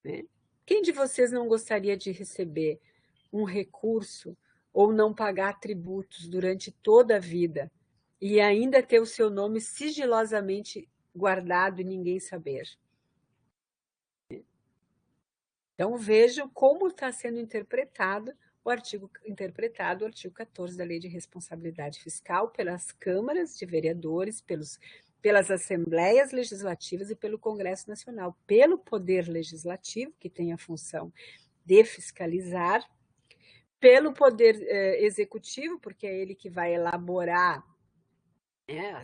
né? Quem de vocês não gostaria de receber um recurso ou não pagar tributos durante toda a vida e ainda ter o seu nome sigilosamente guardado e ninguém saber? Então, vejam como está sendo interpretado o artigo 14 da Lei de Responsabilidade Fiscal pelas câmaras de vereadores, pelas assembleias legislativas e pelo Congresso Nacional, pelo Poder Legislativo, que tem a função de fiscalizar, pelo Poder Executivo, porque é ele que vai elaborar, né,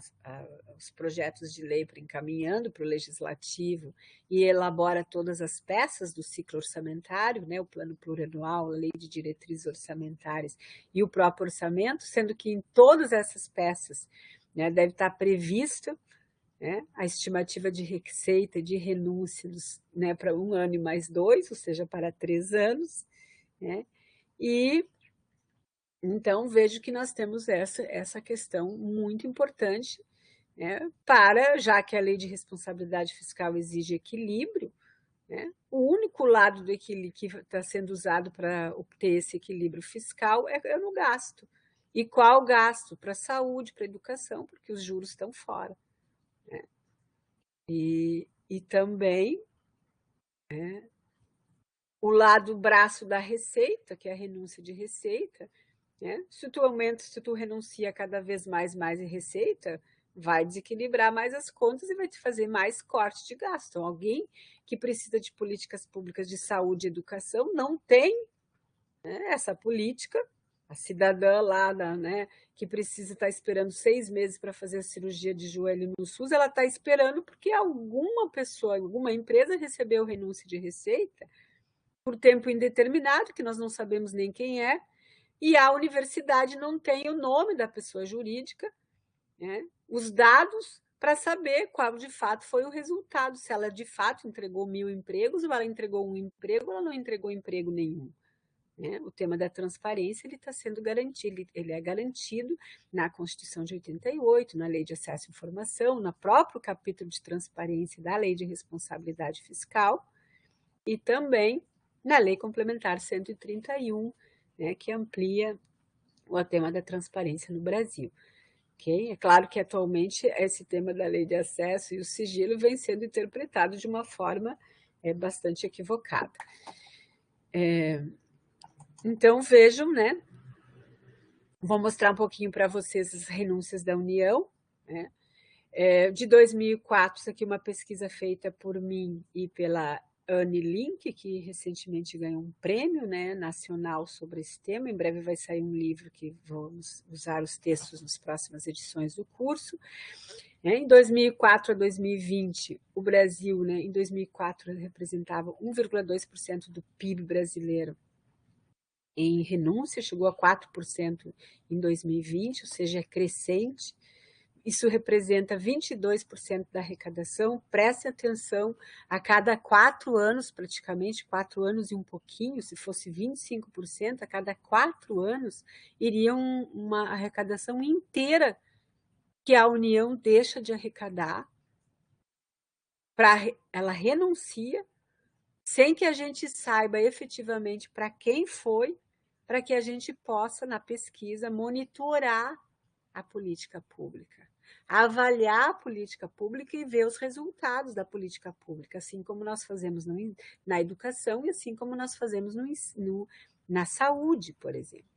os projetos de lei encaminhando para o Legislativo e elabora todas as peças do ciclo orçamentário, né, o Plano Plurianual, a Lei de Diretrizes Orçamentárias e o próprio orçamento, sendo que em todas essas peças, né, deve estar previsto, né, a estimativa de receita e de renúncias, né, para 1 ano e mais 2, ou seja, para 3 anos, né, e então vejo que nós temos essa questão muito importante, né, já que a Lei de Responsabilidade Fiscal exige equilíbrio, né, o único lado do equilíbrio que está sendo usado para obter esse equilíbrio fiscal é no gasto. E qual gasto? Para a saúde, para a educação, porque os juros estão fora, né? E também, né, o lado braço da receita, que é a renúncia de receita, né? Se tu renuncia cada vez mais em receita, vai desequilibrar mais as contas e vai te fazer mais corte de gasto. Então, alguém que precisa de políticas públicas de saúde e educação não tem, né, essa política. A cidadã lá, né, que precisa estar esperando 6 meses para fazer a cirurgia de joelho no SUS, ela está esperando porque alguma pessoa, alguma empresa recebeu renúncia de receita por tempo indeterminado, que nós não sabemos nem quem é, e a universidade não tem o nome da pessoa jurídica, né, os dados para saber qual de fato foi o resultado, se ela de fato entregou 1.000 empregos, ou ela entregou um emprego, ou ela não entregou emprego nenhum. Né? O tema da transparência ele está sendo garantido, ele é garantido na Constituição de 88, na Lei de Acesso à Informação, no próprio capítulo de transparência da Lei de Responsabilidade Fiscal e também na Lei Complementar 131, né, que amplia o tema da transparência no Brasil. Okay? É claro que atualmente esse tema da lei de acesso e o sigilo vem sendo interpretado de uma forma bastante equivocada. Então vejam, né? Vou mostrar um pouquinho para vocês as renúncias da União, né? De 2004, isso aqui é uma pesquisa feita por mim e pela Anne Link, que recentemente ganhou um prêmio, né, nacional sobre esse tema. Em breve vai sair um livro que vamos usar os textos nas próximas edições do curso. Em 2004 a 2020, o Brasil, né, em 2004, representava 1,2% do PIB brasileiro em renúncia, chegou a 4% em 2020, ou seja, é crescente. Isso representa 22% da arrecadação. Preste atenção, a cada 4 anos, praticamente, 4 anos e um pouquinho, se fosse 25%, a cada 4 anos, iria uma arrecadação inteira que a União deixa de arrecadar, ela renuncia, sem que a gente saiba efetivamente para quem foi, para que a gente possa, na pesquisa, monitorar a política pública, avaliar a política pública e ver os resultados da política pública, assim como nós fazemos na educação e assim como nós fazemos na saúde, por exemplo.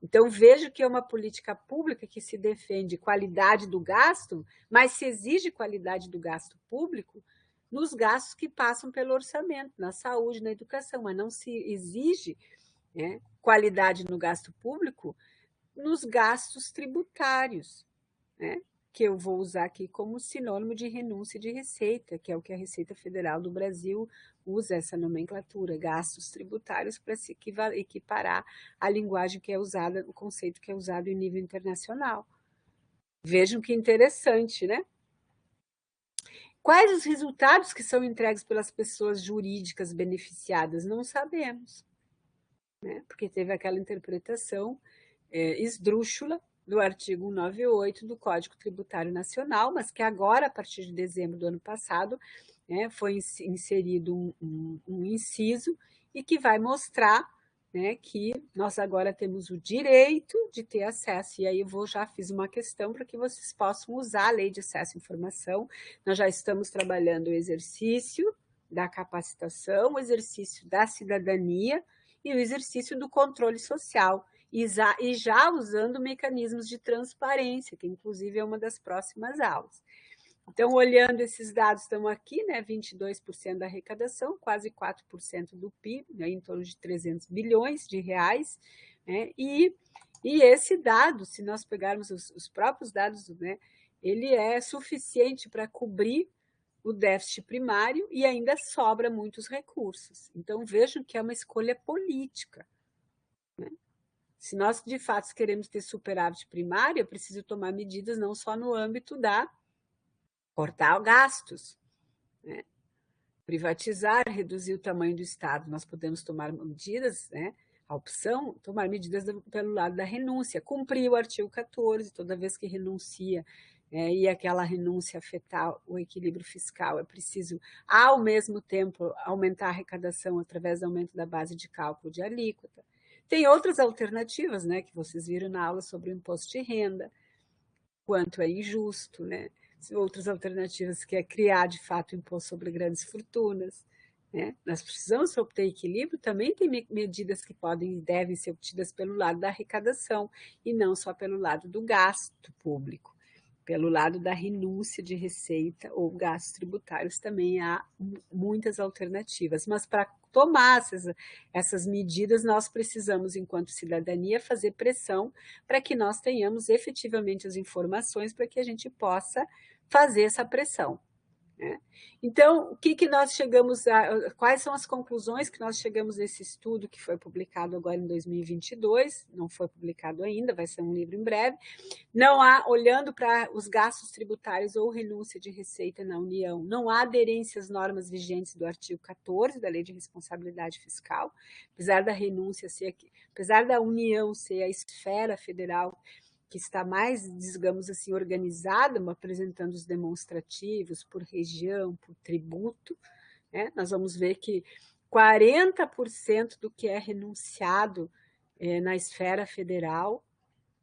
Então, vejo que é uma política pública que se defende qualidade do gasto, mas se exige qualidade do gasto público nos gastos que passam pelo orçamento, na saúde, na educação, mas não se exige, né, qualidade no gasto público nos gastos tributários, né, que eu vou usar aqui como sinônimo de renúncia de receita, que é o que a Receita Federal do Brasil usa essa nomenclatura, gastos tributários, para se equiparar à linguagem que é usada, o conceito que é usado em nível internacional. Vejam que interessante, né? Quais os resultados que são entregues pelas pessoas jurídicas beneficiadas? Não sabemos, né? Porque teve aquela interpretação esdrúxula do artigo 198 do Código Tributário Nacional, mas que agora, a partir de dezembro do ano passado, né, foi inserido um inciso e que vai mostrar, né, que nós agora temos o direito de ter acesso. E aí já fiz uma questão para que vocês possam usar a Lei de Acesso à Informação. Nós já estamos trabalhando o exercício da capacitação, o exercício da cidadania e o exercício do controle social, e já usando mecanismos de transparência, que inclusive é uma das próximas aulas. Então, olhando esses dados, estamos aqui, né, 22% da arrecadação, quase 4% do PIB, né, em torno de 300 bilhões de reais, né, e esse dado, se nós pegarmos os próprios dados, né, ele é suficiente para cobrir o déficit primário e ainda sobra muitos recursos. Então, vejam que é uma escolha política, né? Se nós, de fato, queremos ter superávit primário, é preciso tomar medidas não só no âmbito da cortar gastos, né? Privatizar, reduzir o tamanho do Estado. Nós podemos tomar medidas, né? A opção, tomar medidas pelo lado da renúncia, cumprir o artigo 14, toda vez que renuncia, e aquela renúncia afetar o equilíbrio fiscal, é preciso, ao mesmo tempo, aumentar a arrecadação através do aumento da base de cálculo de alíquota. Tem outras alternativas, né, que vocês viram na aula sobre o imposto de renda, quanto é injusto, né? Outras alternativas que é criar, de fato, o imposto sobre grandes fortunas, né? Nós precisamos obter equilíbrio, também tem medidas que podem e devem ser obtidas pelo lado da arrecadação e não só pelo lado do gasto público. Pelo lado da renúncia de receita ou gastos tributários também há muitas alternativas, mas para tomar essas medidas, nós precisamos, enquanto cidadania, fazer pressão para que nós tenhamos efetivamente as informações para que a gente possa fazer essa pressão. Então, o que nós chegamos a... Quais são as conclusões que nós chegamos nesse estudo que foi publicado agora em 2022, não foi publicado ainda, vai ser um livro em breve. Não há, olhando para os gastos tributários ou renúncia de receita na União, não há aderência às normas vigentes do artigo 14 da Lei de Responsabilidade Fiscal, apesar da renúncia ser, apesar da União ser a esfera federal que está mais, digamos assim, organizada, apresentando os demonstrativos por região, por tributo, né? Nós vamos ver que 40% do que é renunciado na esfera federal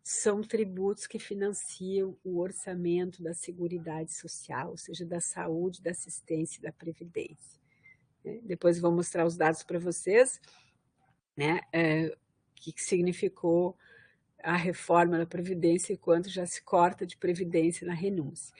são tributos que financiam o orçamento da Seguridade Social, ou seja, da saúde, da assistência e da previdência. Depois vou mostrar os dados para vocês, né? O que significou a reforma da Previdência e quanto já se corta de Previdência na renúncia.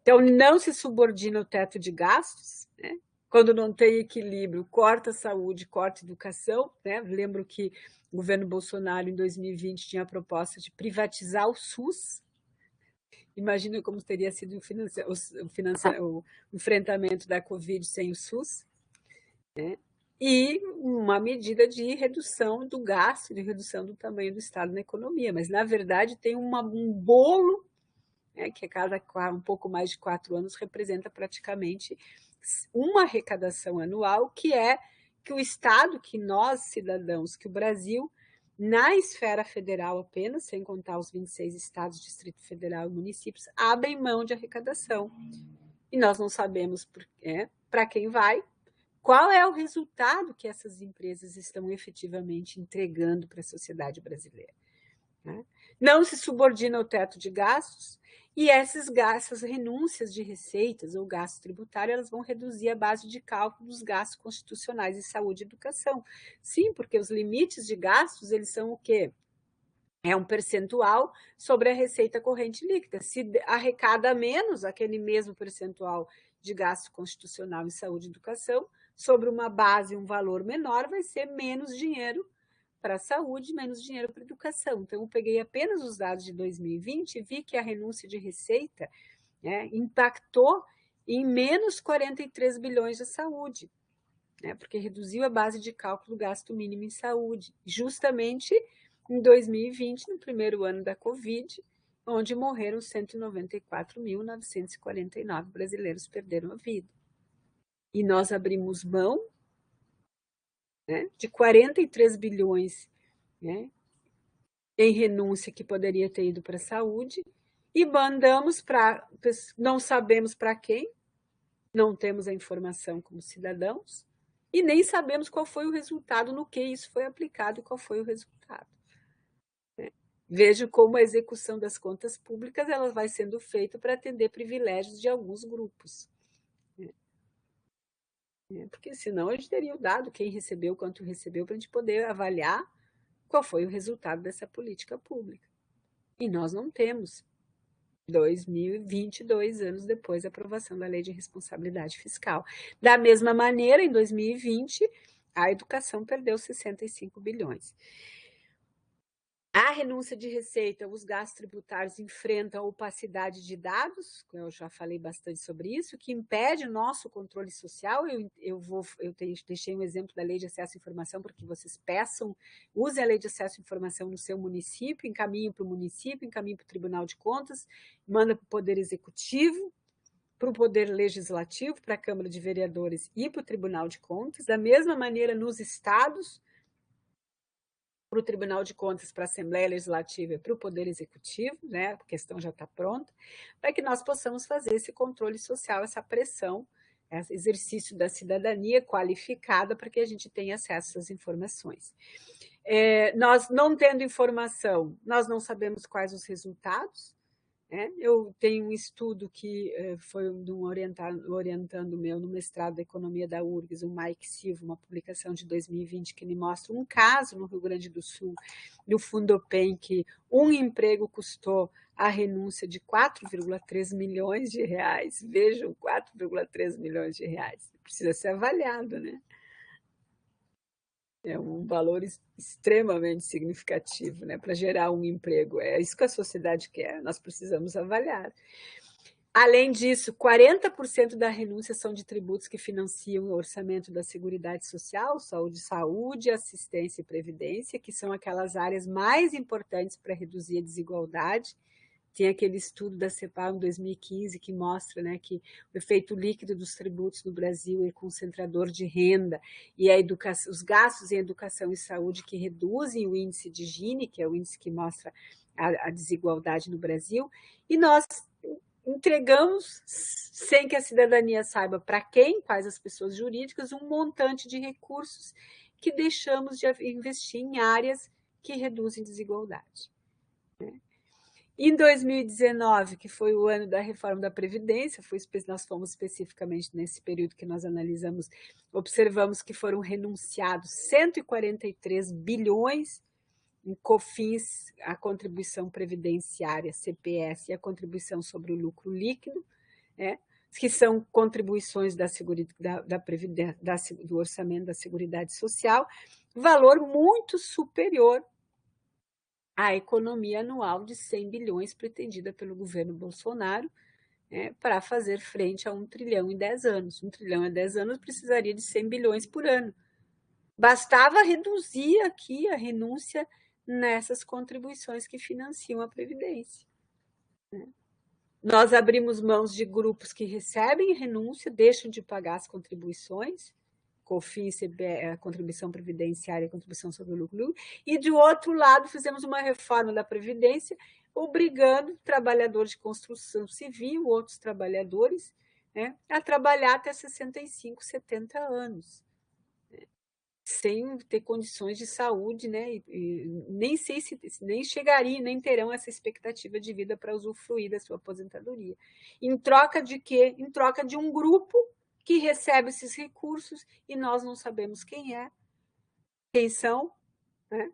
Então, não se subordina o teto de gastos, né? Quando não tem equilíbrio, corta a saúde, corta a educação, né? Lembro que o governo Bolsonaro, em 2020, tinha a proposta de privatizar o SUS. Imagina como teria sido o enfrentamento da Covid sem o SUS, né? E uma medida de redução do gasto, de redução do tamanho do Estado na economia. Mas, na verdade, tem um bolo, né, que a cada um pouco mais de 4 anos representa praticamente uma arrecadação anual, que é que o Estado, que nós, cidadãos, que o Brasil, na esfera federal apenas, sem contar os 26 estados, Distrito Federal e municípios, abrem mão de arrecadação. E nós não sabemos para quem vai, qual é o resultado que essas empresas estão efetivamente entregando para a sociedade brasileira. Né? Não se subordina ao teto de gastos, e essas renúncias de receitas ou gastos tributários, elas vão reduzir a base de cálculo dos gastos constitucionais de saúde e educação. Sim, porque os limites de gastos, eles são o quê? É um percentual sobre a receita corrente líquida. Se arrecada menos aquele mesmo percentual de gasto constitucional em saúde e educação, sobre uma base, um valor menor, vai ser menos dinheiro para a saúde, menos dinheiro para a educação. Então, eu peguei apenas os dados de 2020 e vi que a renúncia de receita, né, impactou em menos 43 bilhões de saúde, né, porque reduziu a base de cálculo do gasto mínimo em saúde, justamente em 2020, no primeiro ano da Covid, onde morreram 194.949 brasileiros, perderam a vida. E nós abrimos mão, né, de 43 bilhões, né, em renúncia que poderia ter ido para a saúde, e mandamos para, não sabemos para quem, não temos a informação como cidadãos, e nem sabemos qual foi o resultado, no que isso foi aplicado e qual foi o resultado. Vejo como a execução das contas públicas ela vai sendo feita para atender privilégios de alguns grupos. Porque senão a gente teria o dado, quem recebeu, quanto recebeu, para a gente poder avaliar qual foi o resultado dessa política pública. E nós não temos. 2022 anos depois da aprovação da Lei de Responsabilidade Fiscal. Da mesma maneira, em 2020, a educação perdeu 65 bilhões. A renúncia de receita, os gastos tributários enfrentam a opacidade de dados, eu já falei bastante sobre isso, que impede o nosso controle social. Eu deixei um exemplo da Lei de Acesso à Informação para que vocês peçam, usem a Lei de Acesso à Informação no seu município, encaminhem para o município, encaminhem para o Tribunal de Contas, manda para o Poder Executivo, para o Poder Legislativo, para a Câmara de Vereadores e para o Tribunal de Contas. Da mesma maneira, nos estados, para o Tribunal de Contas, para a Assembleia Legislativa e para o Poder Executivo, né? A questão já está pronta, para que nós possamos fazer esse controle social, essa pressão, esse exercício da cidadania qualificada para que a gente tenha acesso às informações. Nós não tendo informação, nós não sabemos quais os resultados, Eu tenho um estudo que foi de um orientando meu no mestrado de Economia da URGS, o Mike Silva, uma publicação de 2020, que ele mostra um caso no Rio Grande do Sul, no Fundopem, que um emprego custou a renúncia de 4,3 milhões de reais. Vejam, 4,3 milhões de reais. Precisa ser avaliado, né? É um valor extremamente significativo, né, para gerar um emprego. É isso que a sociedade quer, nós precisamos avaliar. Além disso, 40% da renúncia são de tributos que financiam o orçamento da Seguridade Social, saúde, assistência e previdência, que são aquelas áreas mais importantes para reduzir a desigualdade. Tem aquele estudo da CEPAL em 2015 que mostra, né, que o efeito líquido dos tributos no Brasil é concentrador de renda e os gastos em educação e saúde que reduzem o índice de Gini, que é o índice que mostra a desigualdade no Brasil, e nós entregamos, sem que a cidadania saiba para quem, quais as pessoas jurídicas, um montante de recursos que deixamos de investir em áreas que reduzem desigualdade. Em 2019, que foi o ano da reforma da Previdência, nós fomos especificamente nesse período que nós analisamos, observamos que foram renunciados 143 bilhões em COFINS, a contribuição previdenciária, CPS, e a contribuição sobre o lucro líquido, que são contribuições do orçamento da Seguridade Social, valor muito superior a economia anual de 100 bilhões pretendida pelo governo Bolsonaro, para fazer frente a 1 trilhão em 10 anos. 1 trilhão em 10 anos precisaria de 100 bilhões por ano. Bastava reduzir aqui a renúncia nessas contribuições que financiam a Previdência. Nós abrimos mãos de grupos que recebem renúncia, deixam de pagar as contribuições, COFINS, a contribuição previdenciária, a contribuição sobre o lucro, e, de outro lado, fizemos uma reforma da Previdência, obrigando trabalhadores de construção civil, outros trabalhadores, a trabalhar até 65, 70 anos, sem ter condições de saúde, e nem sei se nem chegariam, nem terão essa expectativa de vida para usufruir da sua aposentadoria. Em troca de quê? Em troca de um grupo que recebe esses recursos e nós não sabemos quem é, quem são,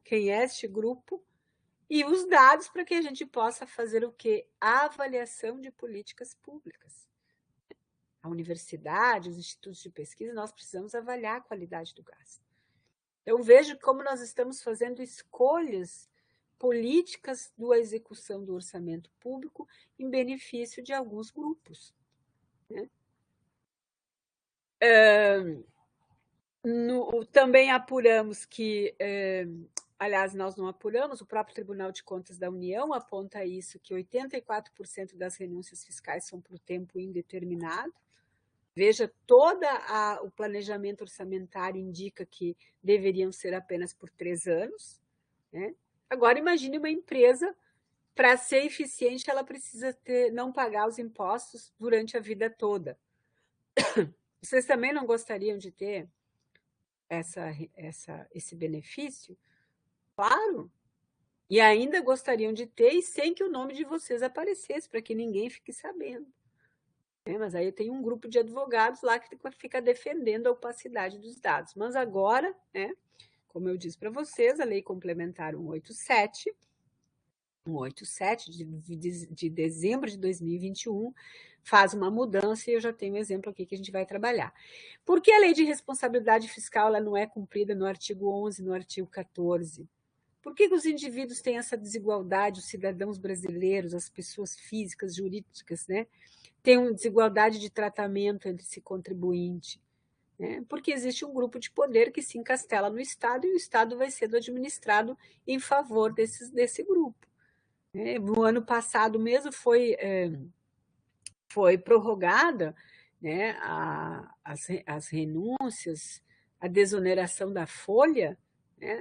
quem é este grupo, e os dados para que a gente possa fazer o quê? A avaliação de políticas públicas. A universidade, os institutos de pesquisa, nós precisamos avaliar a qualidade do gasto. Eu vejo como nós estamos fazendo escolhas políticas da execução do orçamento público em benefício de alguns grupos. Também apuramos que, aliás, nós não apuramos, o próprio Tribunal de Contas da União aponta isso, que 84% das renúncias fiscais são por tempo indeterminado. Veja, todo o planejamento orçamentário indica que deveriam ser apenas por 3 anos. Agora, imagine uma empresa, para ser eficiente, ela precisa não pagar os impostos durante a vida toda. Vocês também não gostariam de ter esse benefício? Claro! E ainda gostariam de ter e sem que o nome de vocês aparecesse, para que ninguém fique sabendo. Mas aí tem um grupo de advogados lá que fica defendendo a opacidade dos dados. Mas agora, como eu disse para vocês, a Lei Complementar 187, de dezembro de 2021, faz uma mudança, e eu já tenho um exemplo aqui que a gente vai trabalhar. Por que a Lei de Responsabilidade Fiscal ela não é cumprida no artigo 11, no artigo 14? Por que os indivíduos têm essa desigualdade, os cidadãos brasileiros, as pessoas físicas, jurídicas, tem uma desigualdade de tratamento entre esse contribuinte? Porque existe um grupo de poder que se encastela no Estado e o Estado vai sendo administrado em favor desse grupo. No ano passado mesmo foi prorrogada as renúncias, a desoneração da folha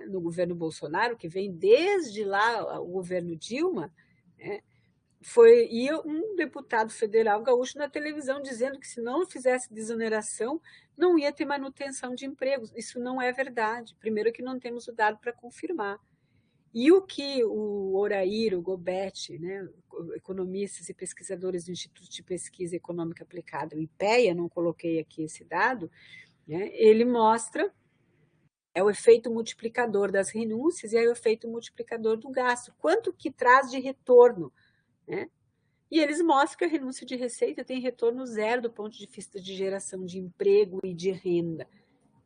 no governo Bolsonaro, que vem desde lá o governo Dilma, e um deputado federal gaúcho na televisão dizendo que se não fizesse desoneração, não ia ter manutenção de empregos. Isso não é verdade. Primeiro que não temos o dado para confirmar. E o que o Orair, o Gobet, né, economistas e pesquisadores do Instituto de Pesquisa Econômica Aplicada, o IPEA, não coloquei aqui esse dado, né, ele mostra o efeito multiplicador das renúncias e o efeito multiplicador do gasto. Quanto que traz de retorno, né? E eles mostram que a renúncia de receita tem retorno zero do ponto de vista de geração de emprego e de renda.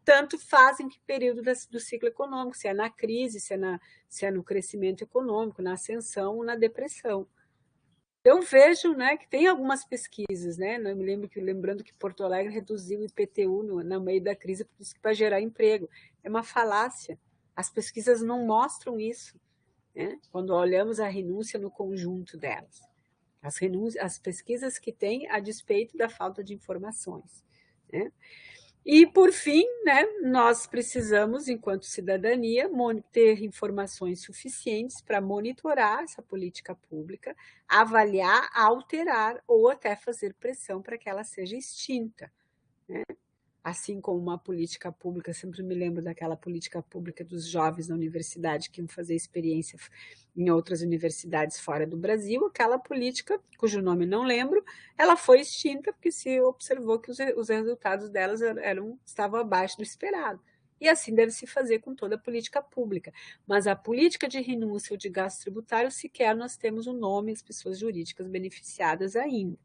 Tanto faz em que período do ciclo econômico, se é na crise, se é no crescimento econômico, na ascensão ou na depressão. Então vejo, né, que tem algumas pesquisas, né? Eu me lembrando que Porto Alegre reduziu o IPTU no meio da crise para gerar emprego. É uma falácia. As pesquisas não mostram isso, né? Quando olhamos a renúncia no conjunto delas. As pesquisas que têm a despeito da falta de informações, né? E, por fim, né, nós precisamos, enquanto cidadania, ter informações suficientes para monitorar essa política pública, avaliar, alterar ou até fazer pressão para que ela seja extinta, né? Assim como uma política pública, sempre me lembro daquela política pública dos jovens na universidade que iam fazer experiência em outras universidades fora do Brasil, aquela política, cujo nome não lembro, ela foi extinta porque se observou que os resultados delas estavam abaixo do esperado. E assim deve se fazer com toda a política pública. Mas a política de renúncia ou de gasto tributário, sequer nós temos o nome das pessoas jurídicas beneficiadas ainda.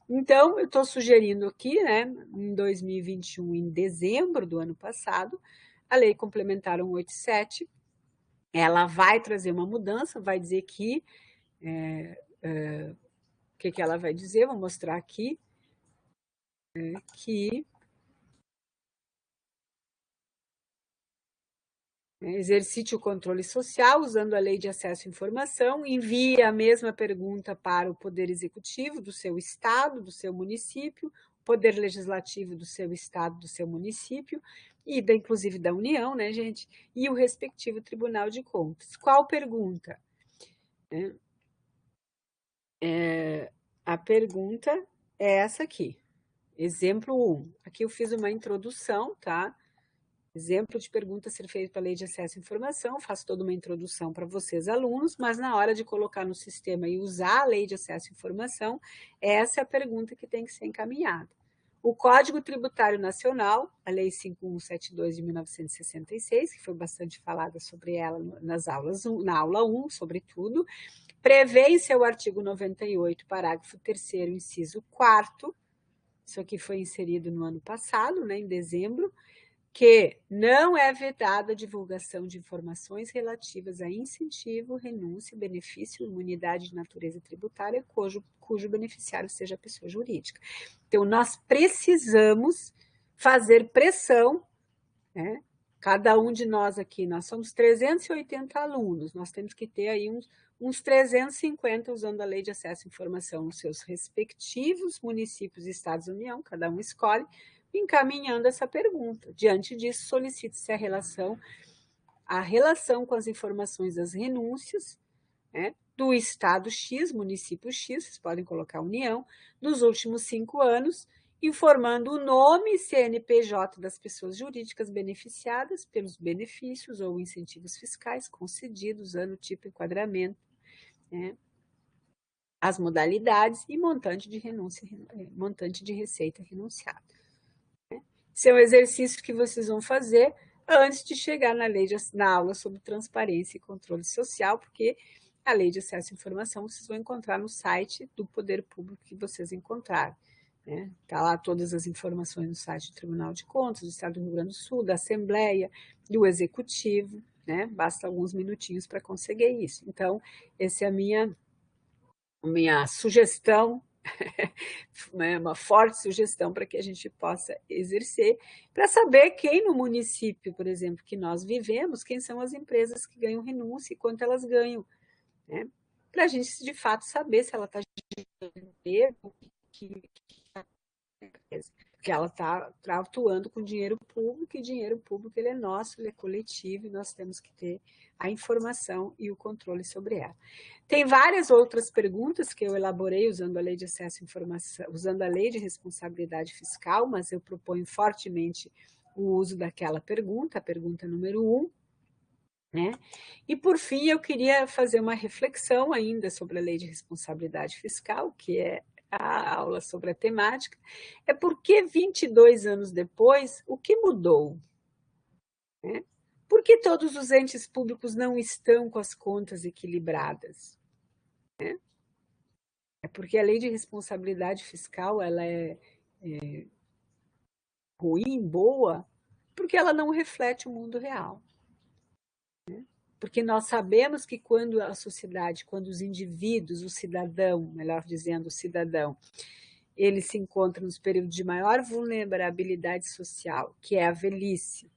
Então, eu estou sugerindo aqui, né, em 2021, em dezembro do ano passado, a Lei Complementar 187, ela vai trazer uma mudança, vai dizer que, o que ela vai dizer? Vou mostrar aqui, que exercite o controle social usando a Lei de Acesso à Informação, envie a mesma pergunta para o Poder Executivo do seu estado, do seu município, Poder Legislativo do seu estado, do seu município, e inclusive da União, né, gente? E o respectivo Tribunal de Contas. Qual pergunta? A pergunta é essa aqui. Exemplo 1. Aqui eu fiz uma introdução, tá? Exemplo de pergunta a ser feita pela Lei de Acesso à Informação, faço toda uma introdução para vocês, alunos, mas na hora de colocar no sistema e usar a Lei de Acesso à Informação, essa é a pergunta que tem que ser encaminhada. O Código Tributário Nacional, a Lei 5172 de 1966, que foi bastante falada sobre ela na aula 1, sobretudo, prevê em seu artigo 98, parágrafo 3º, inciso 4º, isso aqui foi inserido no ano passado, né, em dezembro, que não é vedada a divulgação de informações relativas a incentivo, renúncia, benefício, imunidade de natureza tributária, cujo beneficiário seja a pessoa jurídica. Então, nós precisamos fazer pressão, né? Cada um de nós aqui, nós somos 380 alunos, nós temos que ter aí uns 350 usando a Lei de Acesso à Informação nos seus respectivos municípios e estados da União, cada um escolhe, encaminhando essa pergunta. Diante disso, solicite-se a relação com as informações das renúncias, né, do Estado X, município X, vocês podem colocar União, nos últimos 5 anos, informando o nome e CNPJ das pessoas jurídicas beneficiadas pelos benefícios ou incentivos fiscais concedidos, ano, tipo, enquadramento, né, as modalidades e montante de receita renunciada. Esse é um exercício que vocês vão fazer antes de chegar na aula sobre transparência e controle social, porque a Lei de Acesso à Informação vocês vão encontrar no site do Poder Público que vocês encontrarem. Né? Tá lá todas as informações no site do Tribunal de Contas, do Estado do Rio Grande do Sul, da Assembleia, do Executivo, né? Basta alguns minutinhos para conseguir isso. Então, essa é a minha sugestão, uma forte sugestão para que a gente possa exercer, para saber quem no município, por exemplo, que nós vivemos, quem são as empresas que ganham renúncia e quanto elas ganham, né? Para a gente, de fato, saber se ela está gerando emprego, porque ela está atuando com dinheiro público, e dinheiro público ele é nosso, ele é coletivo, e nós temos que ter a informação e o controle sobre ela. Tem várias outras perguntas que eu elaborei usando a Lei de Acesso à Informação, usando a Lei de Responsabilidade Fiscal, mas eu proponho fortemente o uso daquela pergunta, a pergunta número 1, né? E, por fim, eu queria fazer uma reflexão ainda sobre a Lei de Responsabilidade Fiscal, que é a aula sobre a temática, é porque 22 anos depois, o que mudou? Né? Por que todos os entes públicos não estão com as contas equilibradas? Né? É porque a Lei de Responsabilidade Fiscal ela é ruim, boa, porque ela não reflete o mundo real. Porque nós sabemos que quando a sociedade, quando os indivíduos, o cidadão, melhor dizendo, o cidadão, ele se encontra nos períodos de maior vulnerabilidade social, que é a velhice,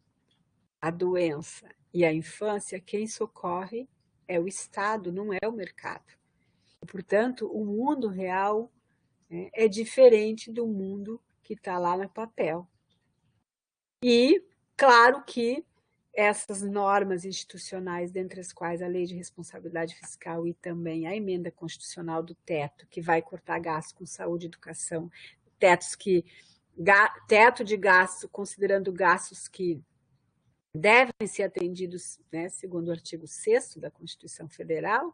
a doença e a infância, quem socorre é o Estado, não é o mercado. E, portanto, o mundo real, né, é diferente do mundo que está lá no papel. E, claro que essas normas institucionais, dentre as quais a Lei de Responsabilidade Fiscal e também a emenda constitucional do teto, que vai cortar gastos com saúde e educação, teto de gasto, considerando gastos que devem ser atendidos, né, segundo o artigo 6º da Constituição Federal,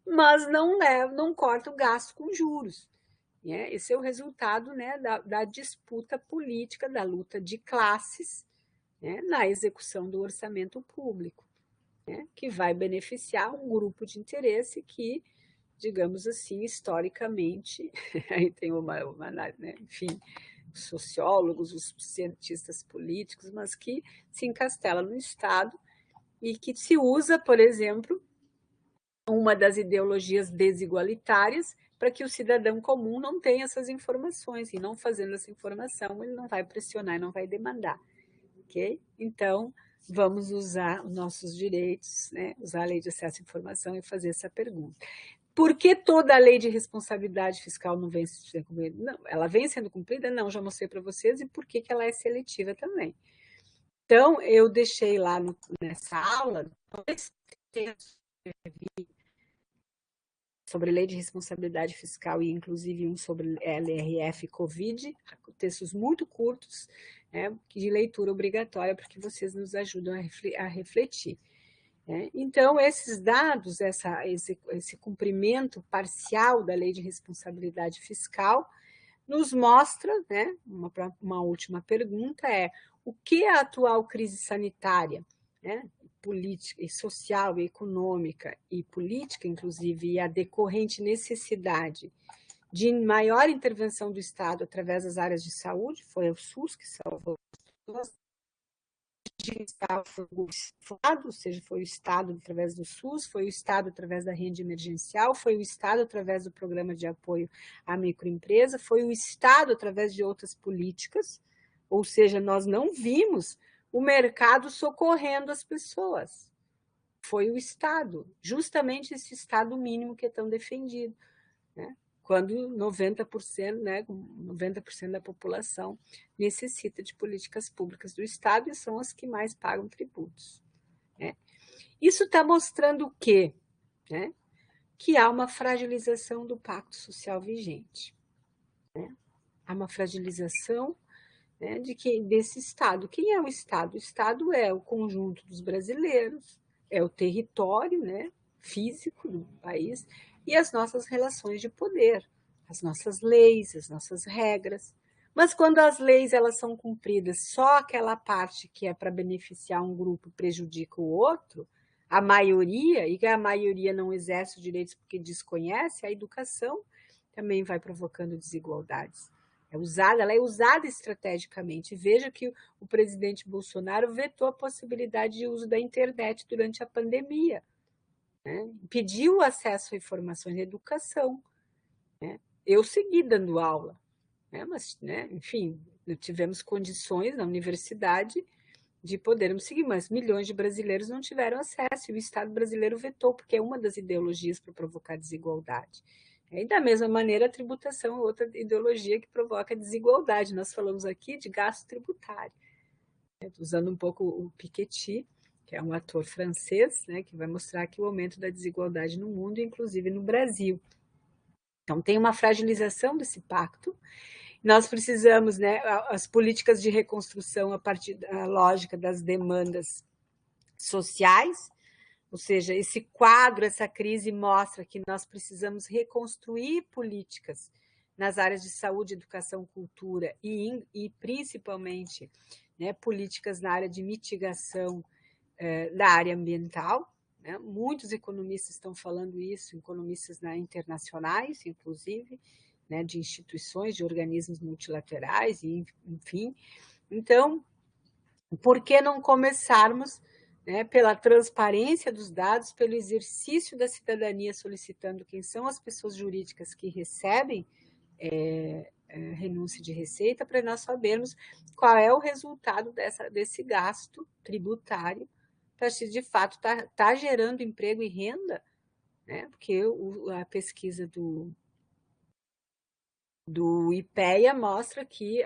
mas não corta o gasto com juros. Né? Esse é o resultado, né, da disputa política, da luta de classes, né, na execução do orçamento público, né, que vai beneficiar um grupo de interesse que, digamos assim, historicamente, aí tem né, enfim, os sociólogos, os cientistas políticos, mas que se encastela no Estado e que se usa, por exemplo, uma das ideologias desigualitárias para que o cidadão comum não tenha essas informações, e não fazendo essa informação, ele não vai pressionar e não vai demandar. Ok? Então, vamos usar os nossos direitos, né? Usar a lei de acesso à informação e fazer essa pergunta. Por que toda a lei de responsabilidade fiscal não vem sendo cumprida? Não, ela vem sendo cumprida? Não, já mostrei para vocês, e por que ela é seletiva também. Então, eu deixei lá nessa aula dois textos sobre lei de responsabilidade fiscal e inclusive um sobre LRF Covid, textos muito curtos, né, de leitura obrigatória, para que vocês nos ajudem a refletir. Né? Então, esses dados, esse cumprimento parcial da lei de responsabilidade fiscal, nos mostra, né, uma última pergunta é, o que a atual crise sanitária, né, política e social e econômica e política, inclusive, e a decorrente necessidade de maior intervenção do Estado através das áreas de saúde, foi o SUS que salvou as pessoas, foi o Estado, ou seja, foi o Estado através do SUS, foi o Estado através da renda emergencial, foi o Estado através do programa de apoio à microempresa, foi o Estado através de outras políticas, ou seja, nós não vimos o mercado socorrendo as pessoas. Foi o Estado, justamente esse Estado mínimo que é tão defendido, né? Quando 90%, né, 90% da população necessita de políticas públicas do Estado e são as que mais pagam tributos. Né? Isso está mostrando o quê? Né? Que há uma fragilização do pacto social vigente. Né? Há uma fragilização, né, desse Estado. Quem é o Estado? O Estado é o conjunto dos brasileiros, é o território, né, físico do país e as nossas relações de poder, as nossas leis, as nossas regras. Mas quando as leis elas são cumpridas, só aquela parte que é para beneficiar um grupo prejudica o outro, a maioria, e a maioria não exerce os direitos porque desconhece, a educação também vai provocando desigualdades. Ela é usada estrategicamente. Veja que o presidente Bolsonaro vetou a possibilidade de uso da internet durante a pandemia, né? Impediu o acesso a informações de educação. Né? Eu segui dando aula, né? Mas, né, enfim, tivemos condições na universidade de podermos seguir, mas milhões de brasileiros não tiveram acesso, e o Estado brasileiro vetou, porque é uma das ideologias para provocar desigualdade. E da mesma maneira, a tributação é outra ideologia que provoca desigualdade. Nós falamos aqui de gasto tributário, né? Usando um pouco o Piketty, que é um ator francês, né, que vai mostrar aqui o aumento da desigualdade no mundo, inclusive no Brasil. Então, tem uma fragilização desse pacto. Nós precisamos, né, as políticas de reconstrução a partir da lógica das demandas sociais, Ou seja, esse quadro, essa crise mostra que nós precisamos reconstruir políticas nas áreas de saúde, educação, cultura e principalmente, né, políticas na área de mitigação da área ambiental. Né? Muitos economistas estão falando isso, economistas internacionais, inclusive, né, de instituições, de organismos multilaterais, enfim. Então, por que não começarmos, né, pela transparência dos dados, pelo exercício da cidadania, solicitando quem são as pessoas jurídicas que recebem renúncia de receita, para nós sabermos qual é o resultado desse gasto tributário, para se de fato tá gerando emprego e renda, né? Porque a pesquisa do IPEA mostra que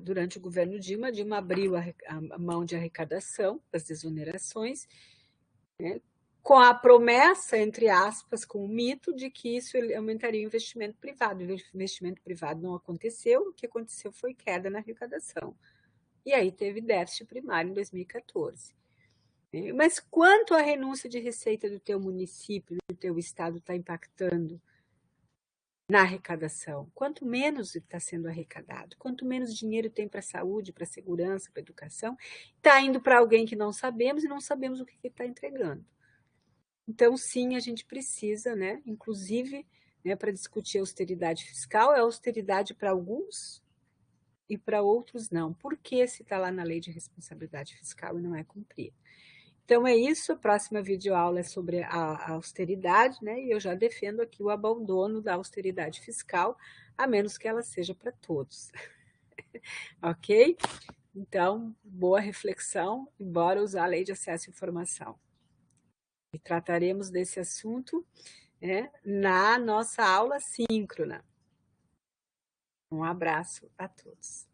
durante o governo Dilma abriu a mão de arrecadação das desonerações, né, com a promessa, entre aspas, com o mito de que isso aumentaria o investimento privado. O investimento privado não aconteceu, o que aconteceu foi queda na arrecadação. E aí teve déficit primário em 2014. Mas quanto a renúncia de receita do teu município, do teu estado está impactando na arrecadação? Quanto menos está sendo arrecadado, quanto menos dinheiro tem para a saúde, para a segurança, para a educação, está indo para alguém que não sabemos e não sabemos o que está entregando. Então, sim, a gente precisa, né, inclusive, né, para discutir austeridade fiscal, é austeridade para alguns e para outros não. Por que se está lá na lei de responsabilidade fiscal e não é cumprida? Então, é isso. A próxima videoaula é sobre a austeridade, né? E eu já defendo aqui o abandono da austeridade fiscal, a menos que ela seja para todos. Ok? Então, boa reflexão e bora usar a lei de acesso à informação. E trataremos desse assunto, né, na nossa aula síncrona. Um abraço a todos.